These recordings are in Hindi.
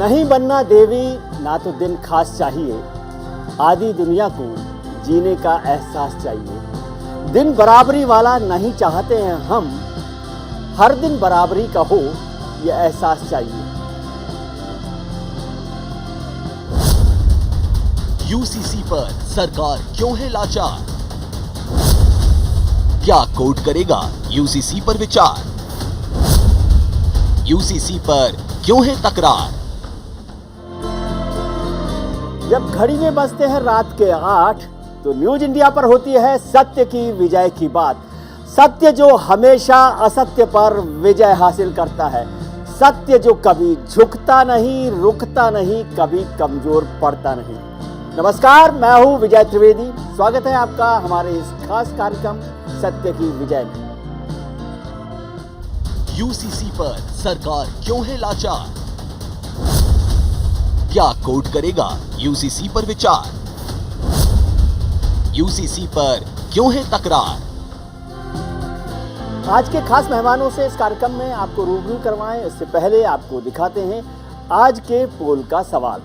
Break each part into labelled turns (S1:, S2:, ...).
S1: नहीं बनना देवी ना तो दिन खास चाहिए, आधी दुनिया को जीने का एहसास चाहिए। दिन बराबरी वाला नहीं चाहते हैं हम, हर दिन बराबरी का हो ये एहसास चाहिए।
S2: यूसीसी पर सरकार क्यों है लाचार? क्या कोर्ट करेगा यूसीसी पर विचार? यूसीसी पर क्यों है तकरार?
S1: जब घड़ी में बजते हैं रात के 8 तो न्यूज इंडिया पर होती है सत्य की विजय की बात। सत्य जो हमेशा असत्य पर विजय हासिल करता है, सत्य जो कभी झुकता नहीं, रुकता नहीं, कभी कमजोर पड़ता नहीं। नमस्कार, मैं हूं विजय त्रिवेदी। स्वागत है आपका हमारे इस खास कार्यक्रम सत्य की विजय में।
S2: यूसीसी पर सरकार क्यों है लाचार? क्या कोर्ट करेगा यूसीसी पर विचार? यूसीसी पर क्यों है तकरार?
S1: आज के खास मेहमानों से इस कार्यक्रम में आपको रूबरू करवाएं, इससे पहले आपको दिखाते हैं आज के पोल का सवाल।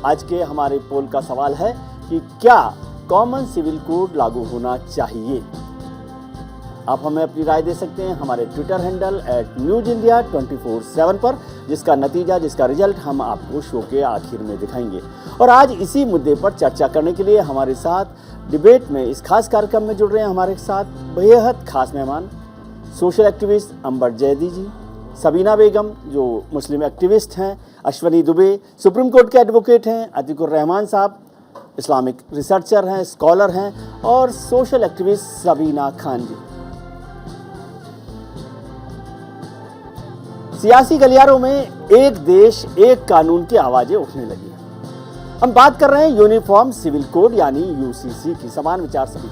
S1: आज के हमारे पोल का सवाल है कि क्या कॉमन सिविल कोड लागू होना चाहिए? आप हमें अपनी राय दे सकते हैं हमारे ट्विटर हैंडल @newsindia247 पर, जिसका नतीजा, जिसका रिजल्ट हम आपको शो के आखिर में दिखाएंगे। और आज इसी मुद्दे पर चर्चा करने के लिए हमारे साथ डिबेट में इस खास कार्यक्रम में जुड़ रहे हैं हमारे साथ बेहद खास मेहमान, सोशल एक्टिविस्ट अंबर जैदी जी, सबीना बेगम जो मुस्लिम एक्टिविस्ट हैं, अश्वनी दुबे सुप्रीम कोर्ट के एडवोकेट हैं, अतीकुर रहमान साहब इस्लामिक रिसर्चर हैं, स्कॉलर हैं, और सोशल एक्टिविस्ट सबीना खान जी। सियासी गलियारों में एक देश एक कानून की आवाजें उठने लगी हैं। हम बात कर रहे हैं यूनिफॉर्म सिविल कोड यानी यूसीसी की, समान विचार सभी।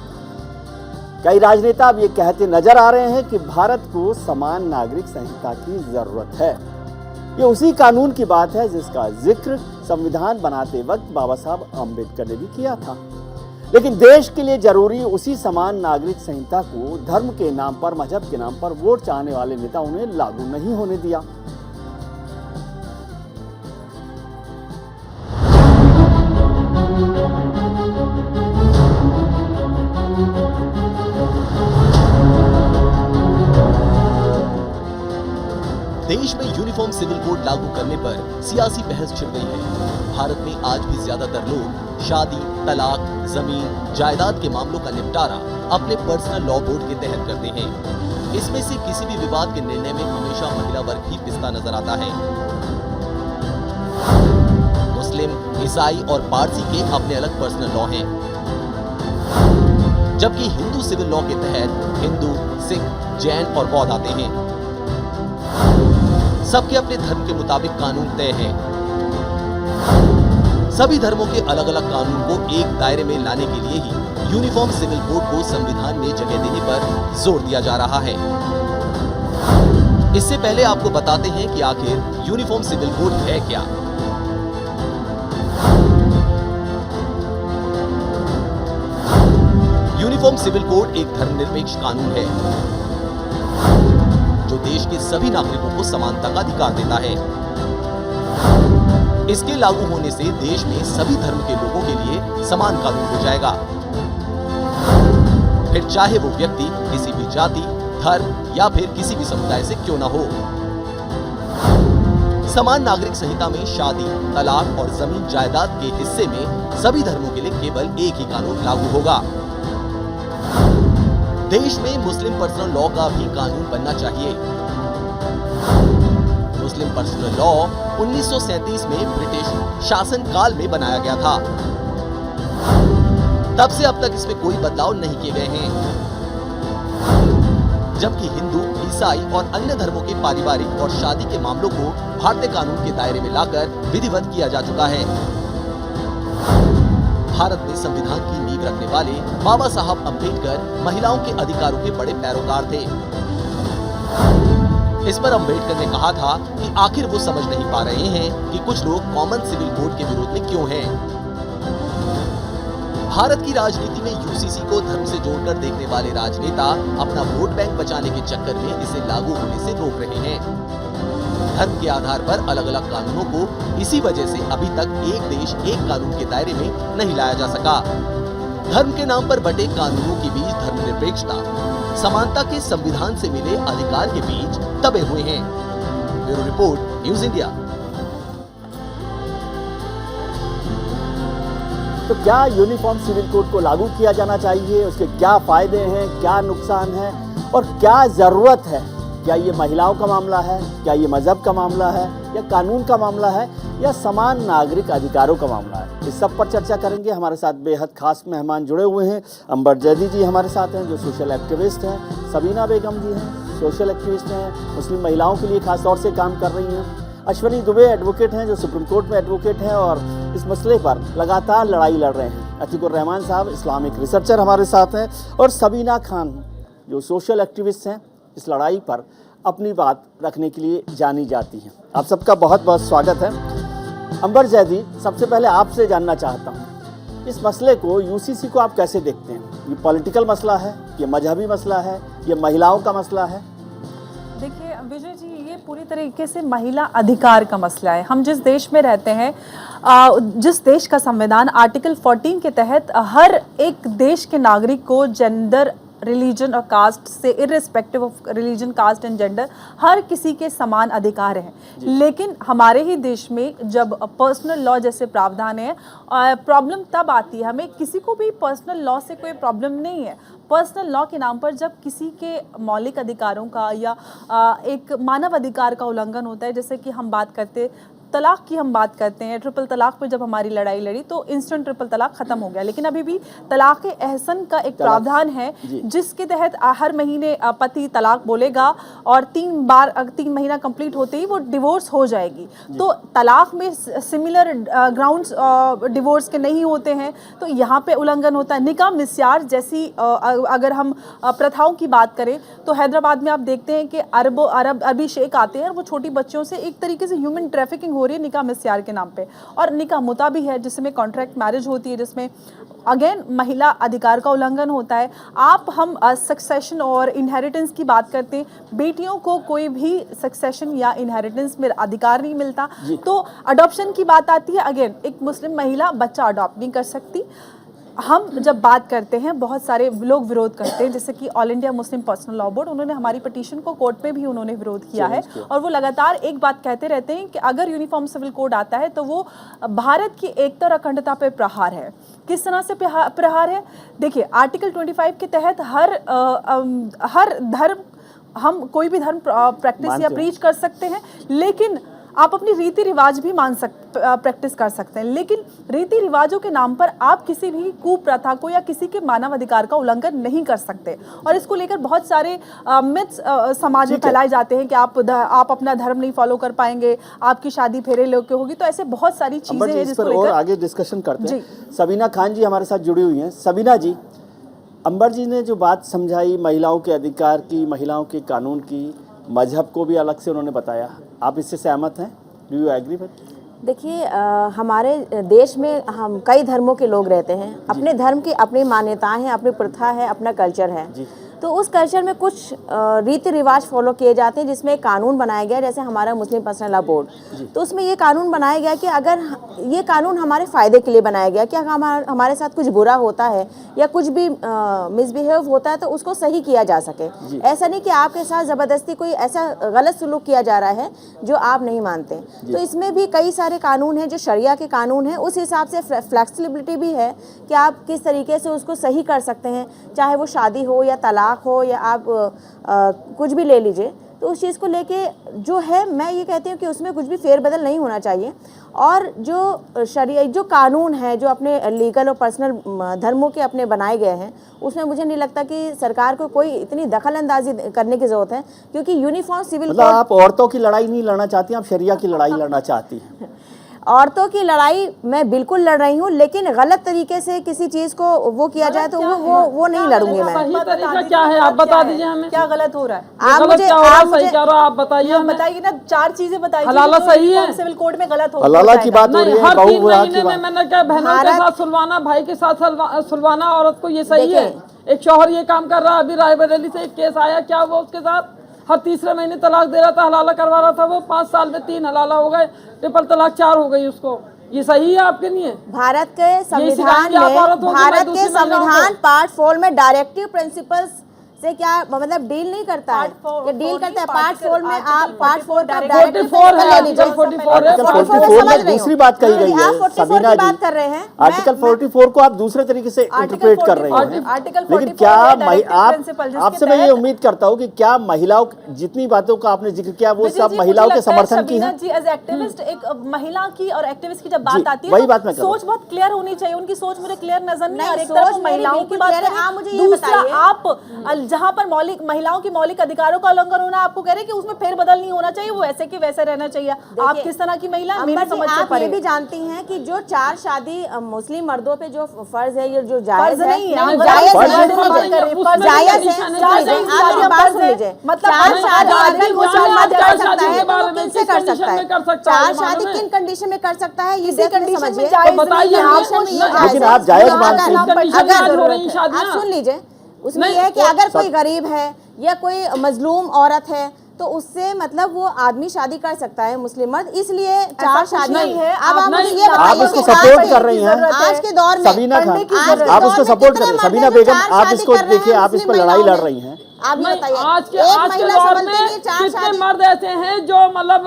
S1: कई राजनेता अब ये कहते नजर आ रहे हैं कि भारत को समान नागरिक संहिता की जरूरत है। ये उसी कानून की बात है जिसका जिक्र संविधान बनाते वक्त बाबा साहब अम्बेडकर ने भी किया था। लेकिन देश के लिए जरूरी उसी समान नागरिक संहिता को धर्म के नाम पर, मजहब के नाम पर वोट चाहने वाले नेताओं ने लागू नहीं होने दिया।
S2: देश में यूनिफॉर्म सिविल कोड लागू करने पर सियासी बहस छिड़ गई है। भारत में आज भी ज्यादातर लोग शादी, तलाक, जमीन, जायदाद के मामलों का निपटारा अपने पर्सनल लॉ बोर्ड के तहत करते हैं। इसमें से किसी भी विवाद के निर्णय में हमेशा महिला वर्ग ही पिसता नजर आता है। मुस्लिम, ईसाई और पारसी के अपने अलग पर्सनल लॉ हैं, जबकि हिंदू सिविल लॉ के तहत हिंदू, सिख, जैन और बौद्ध आते हैं। सबके अपने धर्म के मुताबिक कानून तय है। सभी धर्मों के अलग अलग कानून को एक दायरे में लाने के लिए ही यूनिफॉर्म सिविल कोड को संविधान में जगह देने पर जोर दिया जा रहा है। इससे पहले आपको बताते हैं कि आखिर यूनिफॉर्म सिविल कोड है क्या। यूनिफॉर्म सिविल कोड एक धर्मनिरपेक्ष कानून है जो देश के सभी नागरिकों को समानता का अधिकार देता है। इसके लागू होने से देश में सभी धर्म के लोगों के लिए समान कानून हो जाएगा, फिर चाहे वो व्यक्ति किसी भी जाति, धर्म या फिर किसी भी समुदाय से क्यों ना हो। समान नागरिक संहिता में शादी, तलाक और जमीन जायदाद के हिस्से में सभी धर्मों के लिए केवल एक ही कानून लागू होगा। देश में मुस्लिम पर्सनल लॉ का भी कानून बनना चाहिए। मुस्लिम पर्सनल लॉ 1937 में ब्रिटिश शासन काल में बनाया गया था। तब से अब तक इसमें कोई बदलाव नहीं किए गए हैं, जबकि हिंदू, ईसाई और अन्य धर्मों के पारिवारिक और शादी के मामलों को भारतीय कानून के दायरे में लाकर विधिवत किया जा चुका है। भारत में संविधान की नींव रखने वाले बाबा साहब अम्बेडकर महिलाओं के अधिकारों के बड़े पैरोकार थे। इस पर अम्बेडकर ने कहा था कि आखिर वो समझ नहीं पा रहे हैं कि कुछ लोग कॉमन सिविल कोड के विरोध में क्यों हैं। भारत की राजनीति में यूसीसी को धर्म से जोड़कर देखने वाले राजनेता अपना वोट बैंक बचाने के चक्कर में इसे लागू होने से रोक रहे हैं। धर्म के आधार पर अलग अलग कानूनों को इसी वजह से अभी तक एक देश एक कानून के दायरे में नहीं लाया जा सका। धर्म के नाम पर बटे कानूनों के बीच धर्मनिरपेक्षता, समानता के संविधान से मिले अधिकार के बीच दबे हुए हैं। Bureau report, news India.
S1: तो क्या यूनिफॉर्म सिविल कोड को लागू किया जाना चाहिए? उसके क्या फायदे हैं, क्या नुकसान है और क्या जरूरत है? क्या ये महिलाओं का मामला है, क्या ये मजहब का मामला है, या कानून का मामला है, या समान नागरिक अधिकारों का मामला है? इस सब पर चर्चा करेंगे। हमारे साथ बेहद खास मेहमान जुड़े हुए हैं। अंबर जैदी जी हमारे साथ हैं, जो सोशल एक्टिविस्ट हैं। सबीना बेगम जी हैं, सोशल एक्टिविस्ट हैं, मुस्लिम महिलाओं के लिए खास तौर से काम कर रही हैं। अश्वनी दुबे एडवोकेट हैं, जो सुप्रीम कोर्ट में एडवोकेट हैं और इस मसले पर लगातार लड़ाई लड़ रहे हैं। अतीकुर रहमान साहब इस्लामिक रिसर्चर हमारे साथ हैं, और सबीना खान जो सोशल एक्टिविस्ट हैं, इस लड़ाई पर अपनी बात रखने के लिए जानी जाती हैं। आप सबका बहुत बहुत स्वागत है। अंबर जैदी, सबसे पहले आपसे जानना चाहता हूँ, इस मसले को, यूसीसी को आप कैसे देखते हैं? ये पॉलिटिकल मसला है, ये मजहबी मसला है, ये महिलाओं का मसला है?
S3: देखिए विजय जी, ये पूरी तरीके से महिला अधिकार का मसला है। हम जिस देश में रहते हैं, जिस देश का संविधान आर्टिकल 14 के तहत हर एक देश के नागरिक को जेंडर, रिलीजन और कास्ट से irrespective of religion, caste and gender, हर किसी के समान अधिकार हैं। लेकिन हमारे ही देश में जब पर्सनल लॉ जैसे प्रावधान है, प्रॉब्लम तब आती है। हमें किसी को भी पर्सनल लॉ से कोई प्रॉब्लम नहीं है। पर्सनल लॉ के नाम पर जब किसी के मौलिक अधिकारों का या एक मानव अधिकार का उल्लंघन होता है, जैसे कि हम बात करते तलाक की, हम बात करते हैं ट्रिपल तलाक पे जब हमारी लड़ाई लड़ी तो इंस्टेंट ट्रिपल तलाक खत्म हो गया, लेकिन अभी भी तलाक एहसन का एक प्रावधान है जिसके तहत हर महीने पति तलाक बोलेगा और 3 महीना कंप्लीट होते ही वो डिवोर्स हो जाएगी। तो तलाक में सिमिलर ग्राउंड्स डिवोर्स के नहीं होते हैं, तो यहाँ पे उल्लंघन होता है। निकाह मिस्यार जैसी अगर हम प्रथाओं की बात करें तो हैदराबाद में आप देखते हैं कि अरबी शेख आते हैं और वो छोटी बच्चियों से एक तरीके से ह्यूमन ट्रैफिकिंग हो रही है निकाह मिस्यार के नाम पे। और निकाह मुता भी है जिसमें कॉन्ट्रैक्ट मैरिज होती है, जिसमें अगेन महिला अधिकार का उल्लंघन होता है। हम सक्सेशन और इनहेरिटेंस की बात करते हैं, बेटियों को कोई भी सक्सेशन या इनहेरिटेंस में अधिकार नहीं मिलता। तो अडॉप्शन की बात आती है, अगेन एक मुस्लिम महिला बच्चा अडॉप्ट नहीं कर सकती। हम जब बात करते हैं, बहुत सारे लोग विरोध करते हैं, जैसे कि all India Muslim personal law board, उन्होंने हमारी पिटीशन को कोर्ट में भी उन्होंने विरोध किया है और वो लगातार एक बात कहते रहते हैं कि अगर यूनिफॉर्म सिविल कोड आता है तो वो भारत की एकता और अखंडता पर प्रहार है। किस तरह से प्रहार है? देखिए, आर्टिकल 25 के तहत हर धर्म, हम कोई भी धर्म प्रैक्टिस या प्रीच कर सकते हैं, लेकिन आप अपनी रीति रिवाज भी प्रैक्टिस कर सकते हैं। लेकिन रीति रिवाजों के नाम पर आप किसी भी कुप्रथा को या किसी के मानव अधिकार का उल्लंघन नहीं कर सकते। और इसको लेकर बहुत सारे मिथ्स समाज में फैलाए जाते हैं कि आप अपना धर्म नहीं फॉलो कर पाएंगे, आपकी शादी फेरे लेके होगी। तो ऐसे बहुत सारी चीजें हैं जिसको लेकर और
S1: आगे डिस्कशन करते हैं। सबीना खान जी हमारे साथ जुड़ी हुई हैं। सबीना जी, अंबर जी ने जो बात समझाई महिलाओं के अधिकार की, महिलाओं के कानून की, मजहब को भी अलग से उन्होंने बताया, आप इससे सहमत हैं? Do you agree with?
S4: देखिए, हमारे देश में हम कई धर्मों के लोग रहते हैं। अपने धर्म की अपनी मान्यताएं हैं, अपनी प्रथा है, अपना कल्चर है। तो उस कल्चर में कुछ रीति रिवाज फॉलो किए जाते हैं, जिसमें कानून बनाया गया, जैसे हमारा मुस्लिम पर्सनल लॉ बोर्ड। तो उसमें ये कानून बनाया गया कि अगर ये कानून हमारे फ़ायदे के लिए बनाया गया कि हमारे साथ कुछ बुरा होता है या कुछ भी मिसबिहेव होता है तो उसको सही किया जा सके। ऐसा नहीं कि आपके साथ ज़बरदस्ती कोई ऐसा गलत सलूक किया जा रहा है जो आप नहीं मानते। तो इसमें भी कई सारे कानून हैं जो शरिया के कानून हैं। उस हिसाब से फ्लेक्सिबिलिटी भी है कि आप किस तरीके से उसको सही कर सकते हैं, चाहे वो शादी हो या तलाक हो या आप कुछ भी ले लीजिए। तो उस चीज़ को लेके जो है, मैं ये कहती हूँ कि उसमें कुछ भी फेरबदल नहीं होना चाहिए। और जो कानून है, जो अपने लीगल और पर्सनल धर्मों के अपने बनाए गए हैं, उसमें मुझे नहीं लगता कि सरकार को कोई इतनी दखल अंदाजी करने की ज़रूरत है, क्योंकि यूनिफॉर्म सिविल कोड।
S1: आप औरतों की लड़ाई नहीं लड़ना चाहती, आप शरिया की लड़ाई लड़ना चाहती हैं?
S4: औरतों की लड़ाई मैं बिल्कुल लड़ रही हूँ, लेकिन गलत तरीके से किसी चीज़ को वो किया जाए तो वो नहीं लड़ूंगी मैं।
S5: सही तरीका क्या है, आप बता दीजिए हमें।
S3: क्या गलत हो रहा है?
S4: आप मुझे
S5: आप बताइए
S3: ना, 4 चीजें बताइए।
S5: हलाला सही है,
S3: सिविल कोड में गलत हो,
S1: हलाला की बात हो रही है।
S5: हर 3 महीने में मैंने क्या बहनों के साथ सुलवाना, भाई के साथ सुलवाना औरत को, ये सही है? एक शौहर ये काम कर रहा है। अभी रायबरेली से एक केस आया, क्या वो उसके साथ हर तीसरे महीने तलाक दे रहा था, हलाला करवा रहा था, वो 5 साल में 3 हलाला हो गए, ट्रिपल तलाक 4 हो गई उसको। ये सही है आपके लिए?
S4: भारत के संविधान पार्ट 4 में डायरेक्टिव प्रिंसिपल्स से क्या मतलब डील नहीं करता है, ये डील करता है पार्ट 4 में। आप पार्ट 4 का डायरेक्टिव
S5: 44 है,
S4: ले लीजिए।
S5: आर्टिकल 44 है।
S1: 44 में दूसरी बात कही गई है,
S4: आप 44
S1: सबीना
S4: की
S1: जी।
S4: बात कर रहे हैं।
S1: आर्टिकल 44 को आप दूसरे तरीके से इंटरप्रेट कर रहे हैं,
S3: आर्टिकल
S1: लेकिन क्या आपसे मैं ये उम्मीद करता हूँ कि क्या महिलाओं जितनी बातों का आपने जिक्र किया वो सब महिलाओं के समर्थन की है?
S3: जी एज एक्टिविस्ट, एक महिला की और एक्टिविस्ट की जब बात आती है
S1: वही बात मैं कर रहा हूं।
S3: सोच बहुत क्लियर होनी चाहिए, उनकी सोच मुझे क्लियर नजर नहीं आ रही। एक
S4: सोच
S3: तरफ
S4: मेरी
S3: महिलाओं की
S4: बिल्कुल
S3: बात
S4: clear है।
S3: करें,
S4: आप मुझे ये
S3: दूसरा
S4: बताइए।
S3: आप जहां पर महिलाओं की मौलिक अधिकारों का उल्लंघन होना, आपको कह रहे हैं कि उसमें फेरबदल नहीं होना चाहिए, वो ऐसे के वैसे रहना चाहिए। आप किस तरह की महिला हैं? मेरी समझ से
S4: आप ये
S3: परे।
S4: भी जानती हैं कि जो 4 शादी मुस्लिम मर्दों पे जो फर्ज है, ये जो जायज है,
S3: नहीं है,
S4: जायज
S3: हम
S4: है,
S3: फर्ज
S4: जायज
S3: की बात कर रहे हैं, फर्ज
S4: जायज है।
S5: जायज
S4: आप मेरी बात सुन लीजिए।
S3: मतलब
S4: 4 शादी अगर कोई मर्द कर सकता
S5: शादी
S4: है
S5: के
S4: तो
S5: बारे
S4: वो
S5: में
S4: किनसे
S5: किस
S4: कर
S5: कंडीशन
S4: सकता है?
S5: में कर सकता है?
S4: 4 शादी
S5: मालूम है?
S4: किन कंडीशन में कर सकता है? ये
S3: किसी कंडीशन में
S4: समझिए।
S3: जायज
S5: बताइए,
S3: नहीं है,
S5: आप
S3: आपको
S4: नहीं
S3: जायज
S4: है।
S1: लेकिन आप जायज मानते हैं।
S5: अगर हो रही शादियां,
S4: आप सुन लीजिए, उसमें
S5: नहीं,
S4: यह है कि
S5: वो
S4: अगर कोई गरीब है या कोई मजलूम औरत है तो उससे मतलब वो आदमी शादी कर सकता है, मुस्लिम मर्द। इसलिए 4 शादी
S3: नहीं है।
S4: अब आप मुझे
S5: नहीं,
S4: ये
S5: आप
S4: बताइए
S1: उसको
S4: कि
S1: सपोर्ट
S4: आज
S1: कर रही हैं।
S4: आज के दौर में
S1: सबीना खान,
S4: पढ़ने की जरूरत
S1: आप
S4: है।
S1: उसको
S4: दौर में
S1: सपोर्ट
S4: कितने
S1: करें।
S4: मर्द
S1: सबीना
S4: हैं जो
S1: बेगम,
S4: 4
S1: आप
S4: शादी
S1: इसको
S4: कर रहे हैं
S1: देखिए, आप इस
S4: मुस्लिम
S1: पर लड़ाई
S4: महिलाओं
S1: लड़
S4: में?
S1: रही हैं।
S4: आप ये
S5: नहीं,
S4: बताइए,
S5: आज के
S4: एक महिला
S5: दौर
S4: समझती है
S5: में
S4: कि 4
S5: कितने
S4: शादी
S5: मर्द ऐसे हैं जो मतलब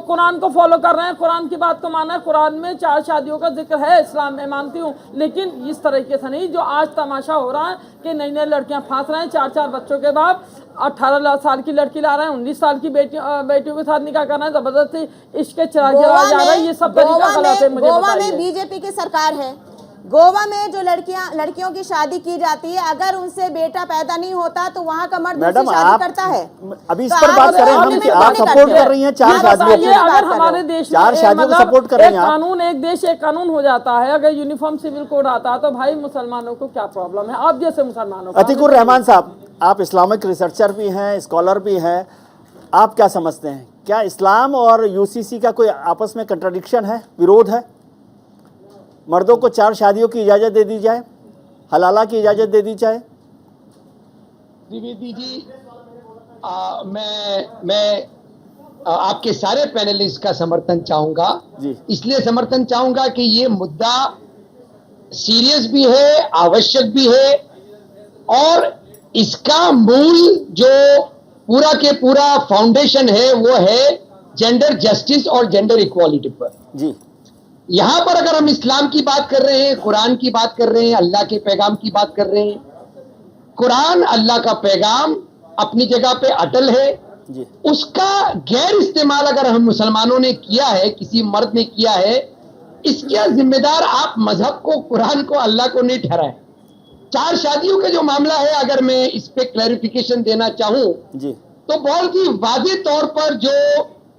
S5: कुरान को फॉलो कर रहे हैं, कुरान की बात को माना है, कुरान में 4 शादियों का जिक्र है, इस्लाम में मानती हूँ, लेकिन इस तरीके से नहीं जो आज तमाशा हो रहा है कि नई नई लड़कियां फांस रहे हैं, 4 बच्चों के बाप 18 साल की लड़की ला रहे हैं, 19 साल की बेटियों के साथ निकाह कर रहे हैं, जबरदस्ती इश्क चला जा रहा है। ये सब तरीका गलत है। मुझे
S4: गोवा में
S5: बताइए।
S4: बीजेपी की सरकार है। गोवा में जो लड़कियों की शादी की जाती है, अगर उनसे बेटा पैदा नहीं होता तो वहाँ का मर्द दूसरी
S1: मैडम
S4: शादी
S1: आप
S4: करता है।
S1: अभी इस
S4: तो
S1: पर
S4: आप
S1: बात करें हम
S4: अपने
S1: कि
S4: में
S1: आप
S4: नहीं
S1: सपोर्ट
S4: करते।
S1: कर रही हैं 4
S5: ये
S1: शादियों
S5: बताइए,
S1: को।
S5: अगर हमारे देश में
S1: 4 शादियों को सपोर्ट कर रही
S5: एक
S1: हैं आप।
S5: कानून, एक देश एक कानून हो जाता है, अगर यूनिफॉर्म सिविल कोड आता है तो भाई मुसलमानों को क्या प्रॉब्लम है? आप जैसे मुसलमानों को।
S1: अतीकुर रहमान साहब, आप इस्लामिक रिसर्चर भी हैं, स्कॉलर भी हैं, आप क्या समझते हैं, क्या इस्लाम और यूसीसी का कोई आपस में कंट्राडिक्शन है, विरोध है? मर्दों को 4 शादियों की इजाज़त दे दी जाए, हलाला की इजाज़त दे दी जाए?
S6: द्विवेदी जी, मैं आपके सारे पैनलिस्ट का समर्थन चाहूंगा
S1: जी।
S6: इसलिए समर्थन चाहूंगा कि ये मुद्दा सीरियस भी है, आवश्यक भी है, और इसका मूल जो पूरा के पूरा फाउंडेशन है वो है जेंडर जस्टिस और जेंडर इक्वालिटी पर।
S1: जी।
S6: यहां पर अगर हम इस्लाम की बात कर रहे हैं, कुरान की बात कर रहे हैं, अल्लाह के पैगाम की बात कर रहे हैं, कुरान अल्लाह का पैगाम अपनी जगह पे अटल है।
S1: जी।
S6: उसका गैर इस्तेमाल अगर हम मुसलमानों ने किया है, किसी मर्द ने किया है, इसका जिम्मेदार आप मजहब को, कुरान को, अल्लाह को नहीं ठहराएं। 4 शादियों का जो मामला है, अगर मैं इस पे क्लैरिफिकेशन देना चाहूं
S1: जी।
S6: तो बहुत ही वाज़ेह तौर पर जो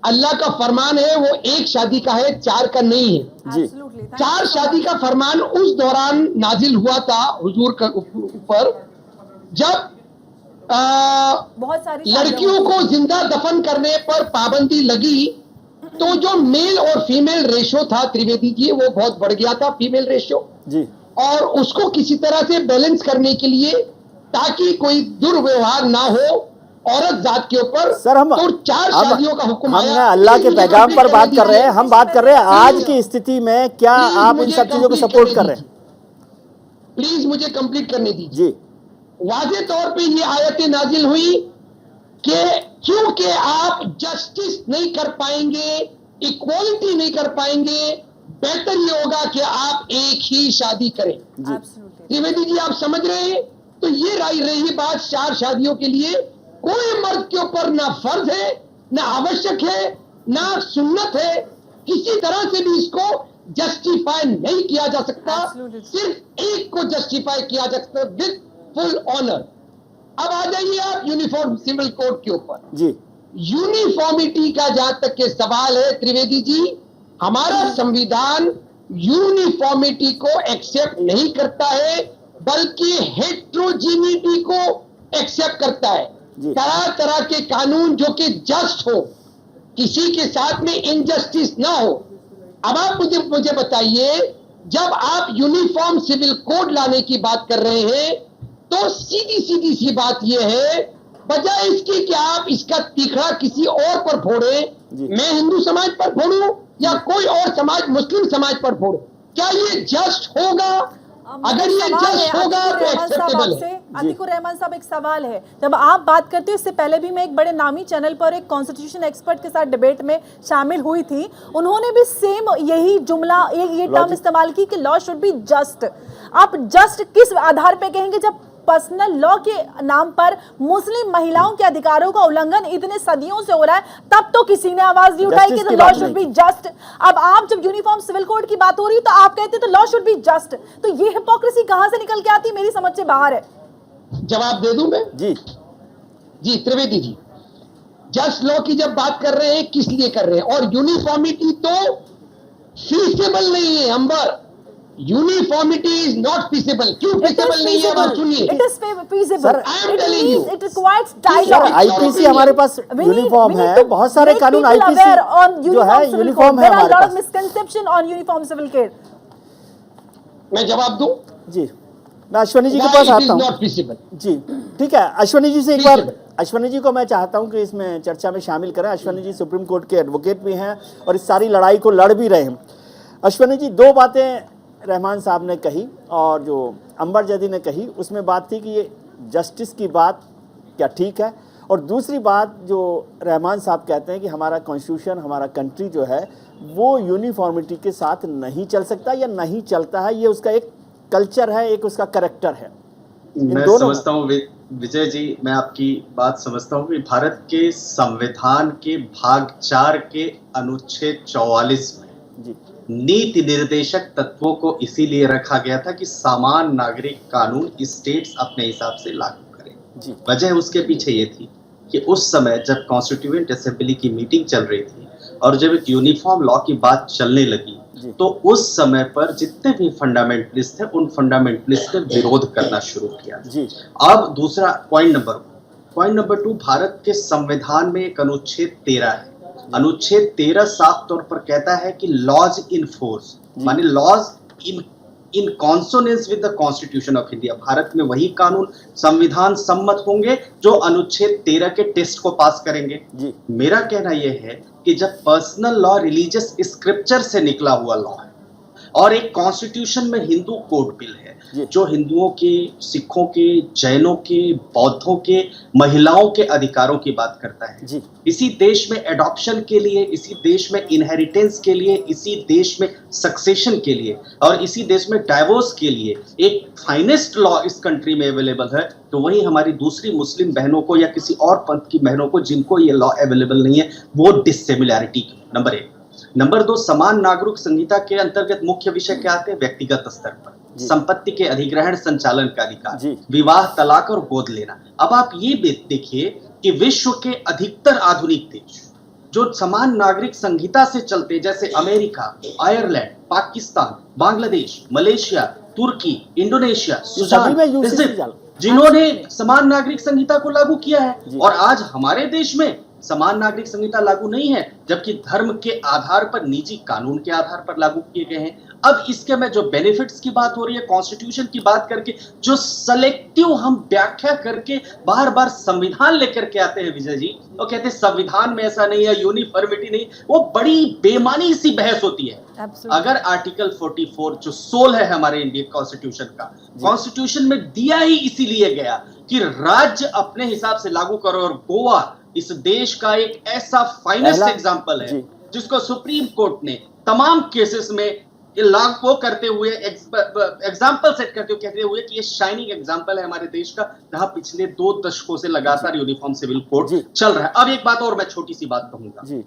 S6: अल्लाह का फरमान है वो 1 शादी का है, 4 का नहीं है।
S1: जी।
S6: 4 शादी का फरमान उस दौरान नाजिल हुआ था हुजूर के ऊपर जब
S3: बहुत सारी
S6: लड़कियों को जिंदा दफन करने पर पाबंदी लगी, तो जो मेल और फीमेल रेशो था त्रिवेदी जी, वो बहुत बढ़ गया था, फीमेल रेशो।
S1: जी।
S6: और उसको किसी तरह से बैलेंस करने के लिए, ताकि कोई दुर्व्यवहार ना हो औरत जात के ऊपर,
S1: सर हम
S6: तो 4 शादियों का हुक्म आया।
S1: हम अल्लाह के पैगाम पर बात कर रहे हैं, हम बात कर रहे हैं आज की स्थिति में क्या
S6: प्लीज
S1: आप इन
S6: मुझे
S1: सब चीजों को
S6: कंप्लीट
S1: सपोर्ट
S6: करने
S1: कर रहे हैं?
S6: प्लीज मुझे कंप्लीट करने दीजिए।
S1: जी।
S6: वाज़ेह तौर पे ये आयतें नाजिल हुई कि क्योंकि आप जस्टिस नहीं कर पाएंगे, इक्वालिटी नहीं कर पाएंगे, बेहतर ये होगा कि आप एक ही शादी करें। त्रिवेदी जी, आप समझ रहे हैं? तो ये रही बात 4 शादियों के लिए। कोई मर्द के ऊपर ना फर्ज है, ना आवश्यक है, ना सुन्नत है, किसी तरह से भी इसको जस्टिफाई नहीं किया जा सकता। सिर्फ एक को जस्टिफाई किया जा सकता विद फुल ऑनर। अब आ जाइए आप यूनिफॉर्म सिविल कोड के ऊपर।
S1: जी।
S6: यूनिफॉर्मिटी का जहां तक के सवाल है त्रिवेदी जी, हमारा संविधान यूनिफॉर्मिटी को एक्सेप्ट नहीं करता है, बल्कि हेट्रोजीनिटी को एक्सेप्ट करता है। तरह तरह के कानून जो कि जस्ट हो, किसी के साथ में इनजस्टिस ना हो। अब आप मुझे बताइए, जब आप यूनिफॉर्म सिविल कोड लाने की बात कर रहे हैं तो सीधी सी बात यह है, बजाय इसके कि आप इसका तीखड़ा किसी और पर फोड़े,
S1: जी।
S6: मैं हिंदू समाज पर फोड़ूं या कोई और समाज मुस्लिम समाज पर फोड़े, क्या ये जस्ट होगा? अगर ये
S3: सवाल है,
S6: जस्ट होगा तो
S3: अतीकुर रहमान साहब
S6: एक्सेप्टेबल
S3: आपसे,
S6: है।
S3: अतीकुर रहमान साहब एक सवाल है, जब आप बात करते हो इससे पहले भी मैं एक बड़े नामी चैनल पर एक कॉन्स्टिट्यूशन एक्सपर्ट के साथ डिबेट में शामिल हुई थी, उन्होंने भी सेम यही जुमला ये टर्म इस्तेमाल की कि लॉ शुड बी जस्ट। आप जस्ट किस आधार पे कहेंगे जब पर्सनल लॉ के नाम पर मुस्लिम महिलाओं के अधिकारों का उल्लंघन इतने सदियों से हो रहा है, तब तो किसी ने आवाज नहीं उठाई कि लॉ शुड बी जस्ट। अब आप जब यूनिफॉर्म सिविल कोड की बात हो रही है तो आप कहते हैं तो लॉ शुड बी जस्ट, तो ये हिपोक्रेसी कहां से निकल के आती है, मेरी समझ से बाहर है।
S6: जवाब दे दूं मैं?
S1: जी
S6: त्रिवेदी जी, जस्ट लॉ की जब बात कर रहे हैं किस लिए कर रहे हैं? और यूनिफॉर्मिटी तो फीसेबल नहीं है अंबर, यूनिफॉर्मिटी इज नॉट फीसेबल। क्यों फीसेबल नहीं है बात सुनिए।
S3: It is feasible.
S1: Sir,
S6: I am telling you.
S3: It requires
S1: sir
S3: dialogue.
S1: IPC हमारे पास
S3: We need-
S1: uniform
S3: we need
S1: है,
S3: to
S1: बहुत सारे
S3: make
S1: कानून
S3: people
S1: आईपीसी
S3: aware on
S1: जो
S3: uniform
S1: है
S3: civil
S1: यूनिफॉर्म
S3: code.
S1: है
S3: There are
S1: हमारे
S3: a lot of
S1: pass.
S3: misconception on uniform civil code.
S6: मैं जवाब दूं?
S1: जी मैं अश्वनी जी के
S6: Why
S1: पास
S6: it
S1: आता
S6: is
S1: हूँ।
S6: not feasible?
S1: जी ठीक है, अश्वनी जी से एक बार,
S6: Feasible.
S1: अश्वनी जी को मैं चाहता हूं कि इसमें चर्चा में शामिल करें। अश्वनी जी सुप्रीम कोर्ट के एडवोकेट भी हैं और इस सारी लड़ाई को लड़ भी रहे हैं। अश्वनी जी, दो बातें रहमान साहब ने कही और जो अंबर जैदी ने कही, उसमें बात थी कि ये जस्टिस की बात क्या ठीक है, और दूसरी बात जो रहमान साहब कहते हैं कि हमारा कॉन्स्टिट्यूशन, हमारा कंट्री जो है वो यूनिफॉर्मिटी के साथ नहीं चल सकता या नहीं चलता है, ये उसका एक कल्चर है, एक उसका करैक्टर है।
S7: मैं समझता हूँ विजय जी, मैं आपकी बात समझता हूँ कि भारत के संविधान के भाग 4 के अनुच्छेद 44 में
S1: जी
S7: नीति निर्देशक तत्वों को इसीलिए रखा गया था कि सामान्य नागरिक कानून स्टेट्स अपने हिसाब से लागू करें।
S1: जी
S7: वजह उसके पीछे ये थी कि उस समय जब कॉन्स्टिट्यूएंट असेंबली की मीटिंग चल रही थी और जब एक यूनिफॉर्म लॉ की बात चलने लगी, तो उस समय पर जितने भी फंडामेंटलिस्ट थे उन फंडामेंटलिस्ट ने विरोध करना शुरू किया।
S1: जी
S7: अब दूसरा पॉइंट नंबर 2, भारत के संविधान में एक अनुच्छेद 13 है। अनुच्छेद 13 साफ तौर पर कहता है कि लॉज इन फोर्स, माने laws in consonance with the constitution of India, Bharat में वही कानून संविधान सम्मत होंगे जो अनुच्छेद 13 के टेस्ट को पास करेंगे।
S1: जी
S7: मेरा कहना यह है कि जब पर्सनल लॉ रिलीजियस स्क्रिप्चर से निकला हुआ लॉ है और एक कॉन्स्टिट्यूशन में हिंदू कोड बिल है जो हिंदुओं के, सिखों के, जैनों के, बौद्धों के, महिलाओं के अधिकारों की बात करता है,
S1: जी
S7: इसी देश में एडॉप्शन के लिए, इसी देश में इनहेरिटेंस के लिए, इसी देश में सक्सेशन के लिए और इसी देश में डाइवोर्स के लिए एक फाइनेस्ट लॉ इस कंट्री में अवेलेबल है, तो वही हमारी दूसरी मुस्लिम बहनों को या किसी और पंथ की बहनों को जिनको ये लॉ अवेलेबल नहीं है, वो डिसिमिलैरिटी। नंबर 1। नंबर 2, समान नागरिक संहिता के अंतर्गत मुख्य विषय क्या आते हैं? व्यक्तिगत स्तर पर संपत्ति के अधिग्रहण, संचालन का अधिकार, विवाह, तलाक और गोद लेना। अब आप ये देखिए कि विश्व के अधिकतर आधुनिक देश जो समान नागरिक संहिता से चलते, जैसे America, Ireland, Pakistan, Bangladesh, Malaysia, तुर्की, इंडोनेशिया, सूडान, जिन्होंने समान नागरिक संहिता को लागू किया है, और आज हमारे देश में समान नागरिक संहिता लागू नहीं है, जबकि धर्म के आधार पर, निजी कानून के आधार पर लागू किए गए हैं। अब इसके में जो बेनिफिट्स की बात हो रही है, कॉन्स्टिट्यूशन की बात करके जो सेलेक्टिव हम व्याख्या करके बार बार संविधान लेकर के आते हैं विजय जी, वो कहते हैं संविधान में ऐसा नहीं है, यूनिफॉर्मिटी नहीं, वो बड़ी बेमानी सी बहस होती है। अगर आर्टिकल 44 जो सोल है हमारे इंडियन कॉन्स्टिट्यूशन का, कॉन्स्टिट्यूशन में दिया ही इसीलिए गया कि राज्य अपने हिसाब से लागू करो, और गोवा इस देश का एक ऐसा फाइनेस्ट एग्जांपल है जिसको सुप्रीम कोर्ट ने तमाम केसेस में लागू करते हुए, एग्जांपल सेट करते हुए कहते हुए कि ये शाइनिंग एग्जांपल है हमारे देश का, जहां पिछले 2 दशकों से लगातार यूनिफॉर्म सिविल कोड चल रहा है। अब एक बात और, मैं छोटी सी बात कहूंगा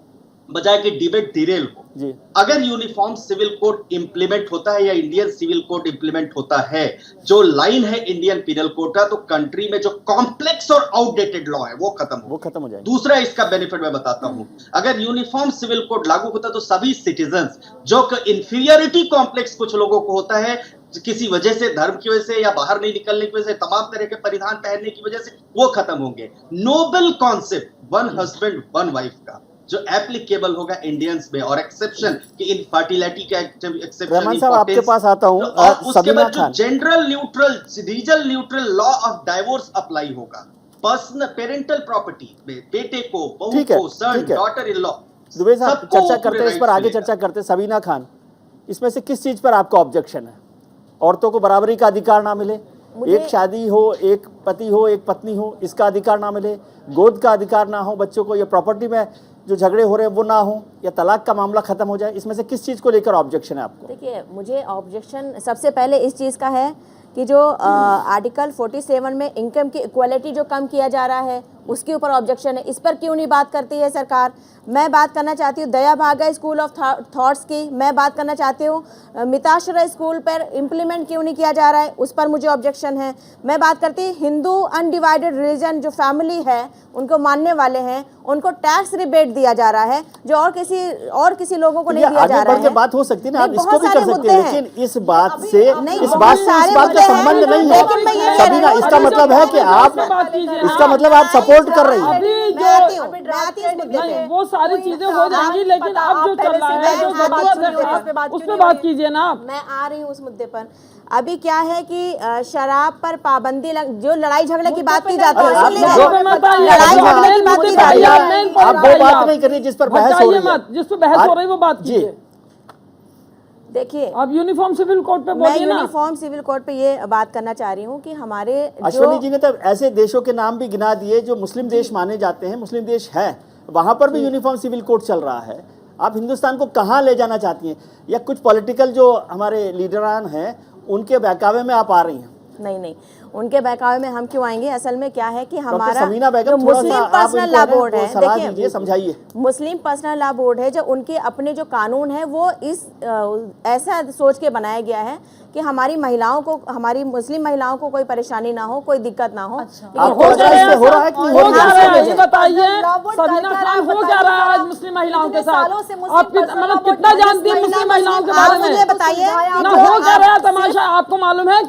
S7: बजाय कि डिबेट डिरेल हो, अगर यूनिफॉर्म सिविल कोड इंप्लीमेंट होता है या इंडियन सिविल कोड इंप्लीमेंट होता है, जो लाइन है इंडियन पिनल कोड का, तो कंट्री में जो कॉम्प्लेक्स और आउटडेटेड लॉ है वो खत्म हो जाए। दूसरा इसका बेनिफिट मैं बताता हूं, अगर यूनिफॉर्म सिविल कोड लागू होता तो सभी सिटीजन्स जो इंफीरियरिटी कॉम्प्लेक्स कुछ लोगों को होता है किसी वजह से, धर्म की वजह से या बाहर नहीं निकलने की वजह से, तमाम तरह के परिधान पहनने की वजह से, वो खत्म होंगे। Noble concept one husband one wife का जो एप्लीकेबल होगा इंडियंस में, और एक्सेप्शन कि इनफर्टिलिटी का एक्सेप्शन,
S1: रहमान साहब आपके पास आता हूं,
S7: उसके बाद जो gender neutral, regional neutral law of divorce apply होगा, पर्सनल पेरेंटल प्रॉपर्टी में बेटे को, बहू
S1: ठीक है,
S7: को, सन,
S1: ठीक है।
S7: डॉटर इन लॉ,
S1: दुबे साहब
S7: सबको
S1: चर्चा
S7: पूरे
S1: करते हैं इस पर,
S7: rights
S1: आगे
S7: मिलेगा।
S1: चर्चा करते हैं। सबीना खान, इसमें से किस चीज पर आपका ऑब्जेक्शन है? औरतों को बराबरी का अधिकार ना मिले, एक शादी हो, एक पति हो, एक पत्नी हो, इसका अधिकार ना मिले, गोद का अधिकार ना हो बच्चों को, या प्रॉपर्टी में जो झगड़े हो रहे हैं वो ना हो, या तलाक का मामला खत्म हो जाए, इसमें से किस चीज को लेकर ऑब्जेक्शन है आपको?
S4: देखिए, मुझे ऑब्जेक्शन सबसे पहले इस चीज़ का है कि जो आर्टिकल 47 में इनकम की इक्वालिटी जो कम किया जा रहा है उसके ऊपर ऑब्जेक्शन है। इस पर क्यों नहीं बात करती है सरकार? मैं बात करना चाहती हूँ दया भागा स्कूल ऑफ थॉट्स की, मैं बात करना चाहती हूँ मिताशरा स्कूल पर इम्प्लीमेंट क्यों नहीं किया जा रहा है, उस पर मुझे ऑब्जेक्शन है। मैं बात करती हूँ हिंदू अनडिवाइडेड रिलीजन जो फैमिली है उनको मानने वाले हैं, उनको टैक्स रिबेट दिया जा रहा है जो और किसी लोगों को नहीं दिया जा रहा है।
S1: बात हो सकती है ना, आप
S4: नहीं,
S1: इसको
S4: बहुत
S1: भी कर
S4: सारे
S1: सकते
S4: मुद्दे
S1: हैं,
S4: हैं।
S1: लेकिन इस बात से
S4: नहीं,
S1: इस
S4: बहुत
S1: बात से
S4: सारे
S1: इस बात का
S4: मुद्दे हैं,
S1: संबंध नहीं
S4: लेकिन मैं ये
S1: है।
S4: कह रही
S1: सबीना,
S4: हूँ,
S1: इसका मतलब है कि आप, इसका मतलब आप सपोर्ट कर रही हैं।
S5: अभी
S4: मैं आती हूँ इस मुद्दे पे।
S5: नहीं, वो सारी चीजें हो जाएंगी, लेकिन अब जो चल रहा है, जो उस पे बात कीजिए ना आप।
S4: मैं आ रही हूँ उस मुद्दे पर। अभी क्या है कि शराब पर पाबंदी जो लड़ाई झगड़े की बात की जाती है,
S1: अरे आप
S4: सुन लीजिए।
S1: जो-
S4: लड़ाई झगड़े की बात की जाती है,
S1: आप वो बात नहीं कर रही जिस पर बहस हो रही है।
S5: मत, जिस पे बहस हो रही है वो बात
S1: जी।
S5: कीजिए।
S4: देखिए,
S5: आप यूनिफॉर्म सिविल कोड पे
S4: मैं
S5: बोलिए ना।
S4: यूनिफॉर्म सिविल कोड पे ये बात करना चाह रही हूँ कि हमारे
S1: अश्विनी
S4: जो
S1: जी ने तो ऐसे देशों के नाम भी गिना दिए जो मुस्लिम देश माने जाते हैं, मुस्लिम देश है, वहां पर भी यूनिफॉर्म सिविल कोड चल रहा है। आप हिंदुस्तान को कहाँ ले जाना चाहती हैं? या कुछ पॉलिटिकल जो हमारे लीडरान हैं उनके बहकावे में आप आ रही हैं?
S4: नहीं, उनके बहकावे में हम क्यों आएंगे? असल में क्या है कि हमारा
S1: समीना
S4: जो
S1: बेगम, थोड़ा सा
S4: मुस्लिम
S1: आप
S4: पर्सनल
S1: इनको
S4: लॉ
S1: है
S4: बोर्ड
S1: वो
S4: है,
S1: सलाह दीजिए, समझाइए।
S4: मुस्लिम पर्सनल लॉ बोर्ड है जो उनके अपने जो कानून है वो इस ऐसा सोच के बनाया गया है कि हमारी महिलाओं को, हमारी मुस्लिम महिलाओं को कोई परेशानी ना हो, कोई दिक्कत ना हो।
S1: आपको ऐसा इससे हो रहा है कि नहीं हो रहा है?
S5: ये बताइए सबीना खान, हो क्या रहा है आज मुस्लिम महिलाओं के साथ? आप मतलब कितना जानती हैं मुस्लिम महिलाओं के बारे में?
S4: मुझे बताइए
S5: ना हो क्या रहा है तमाशा? आपको मालूम है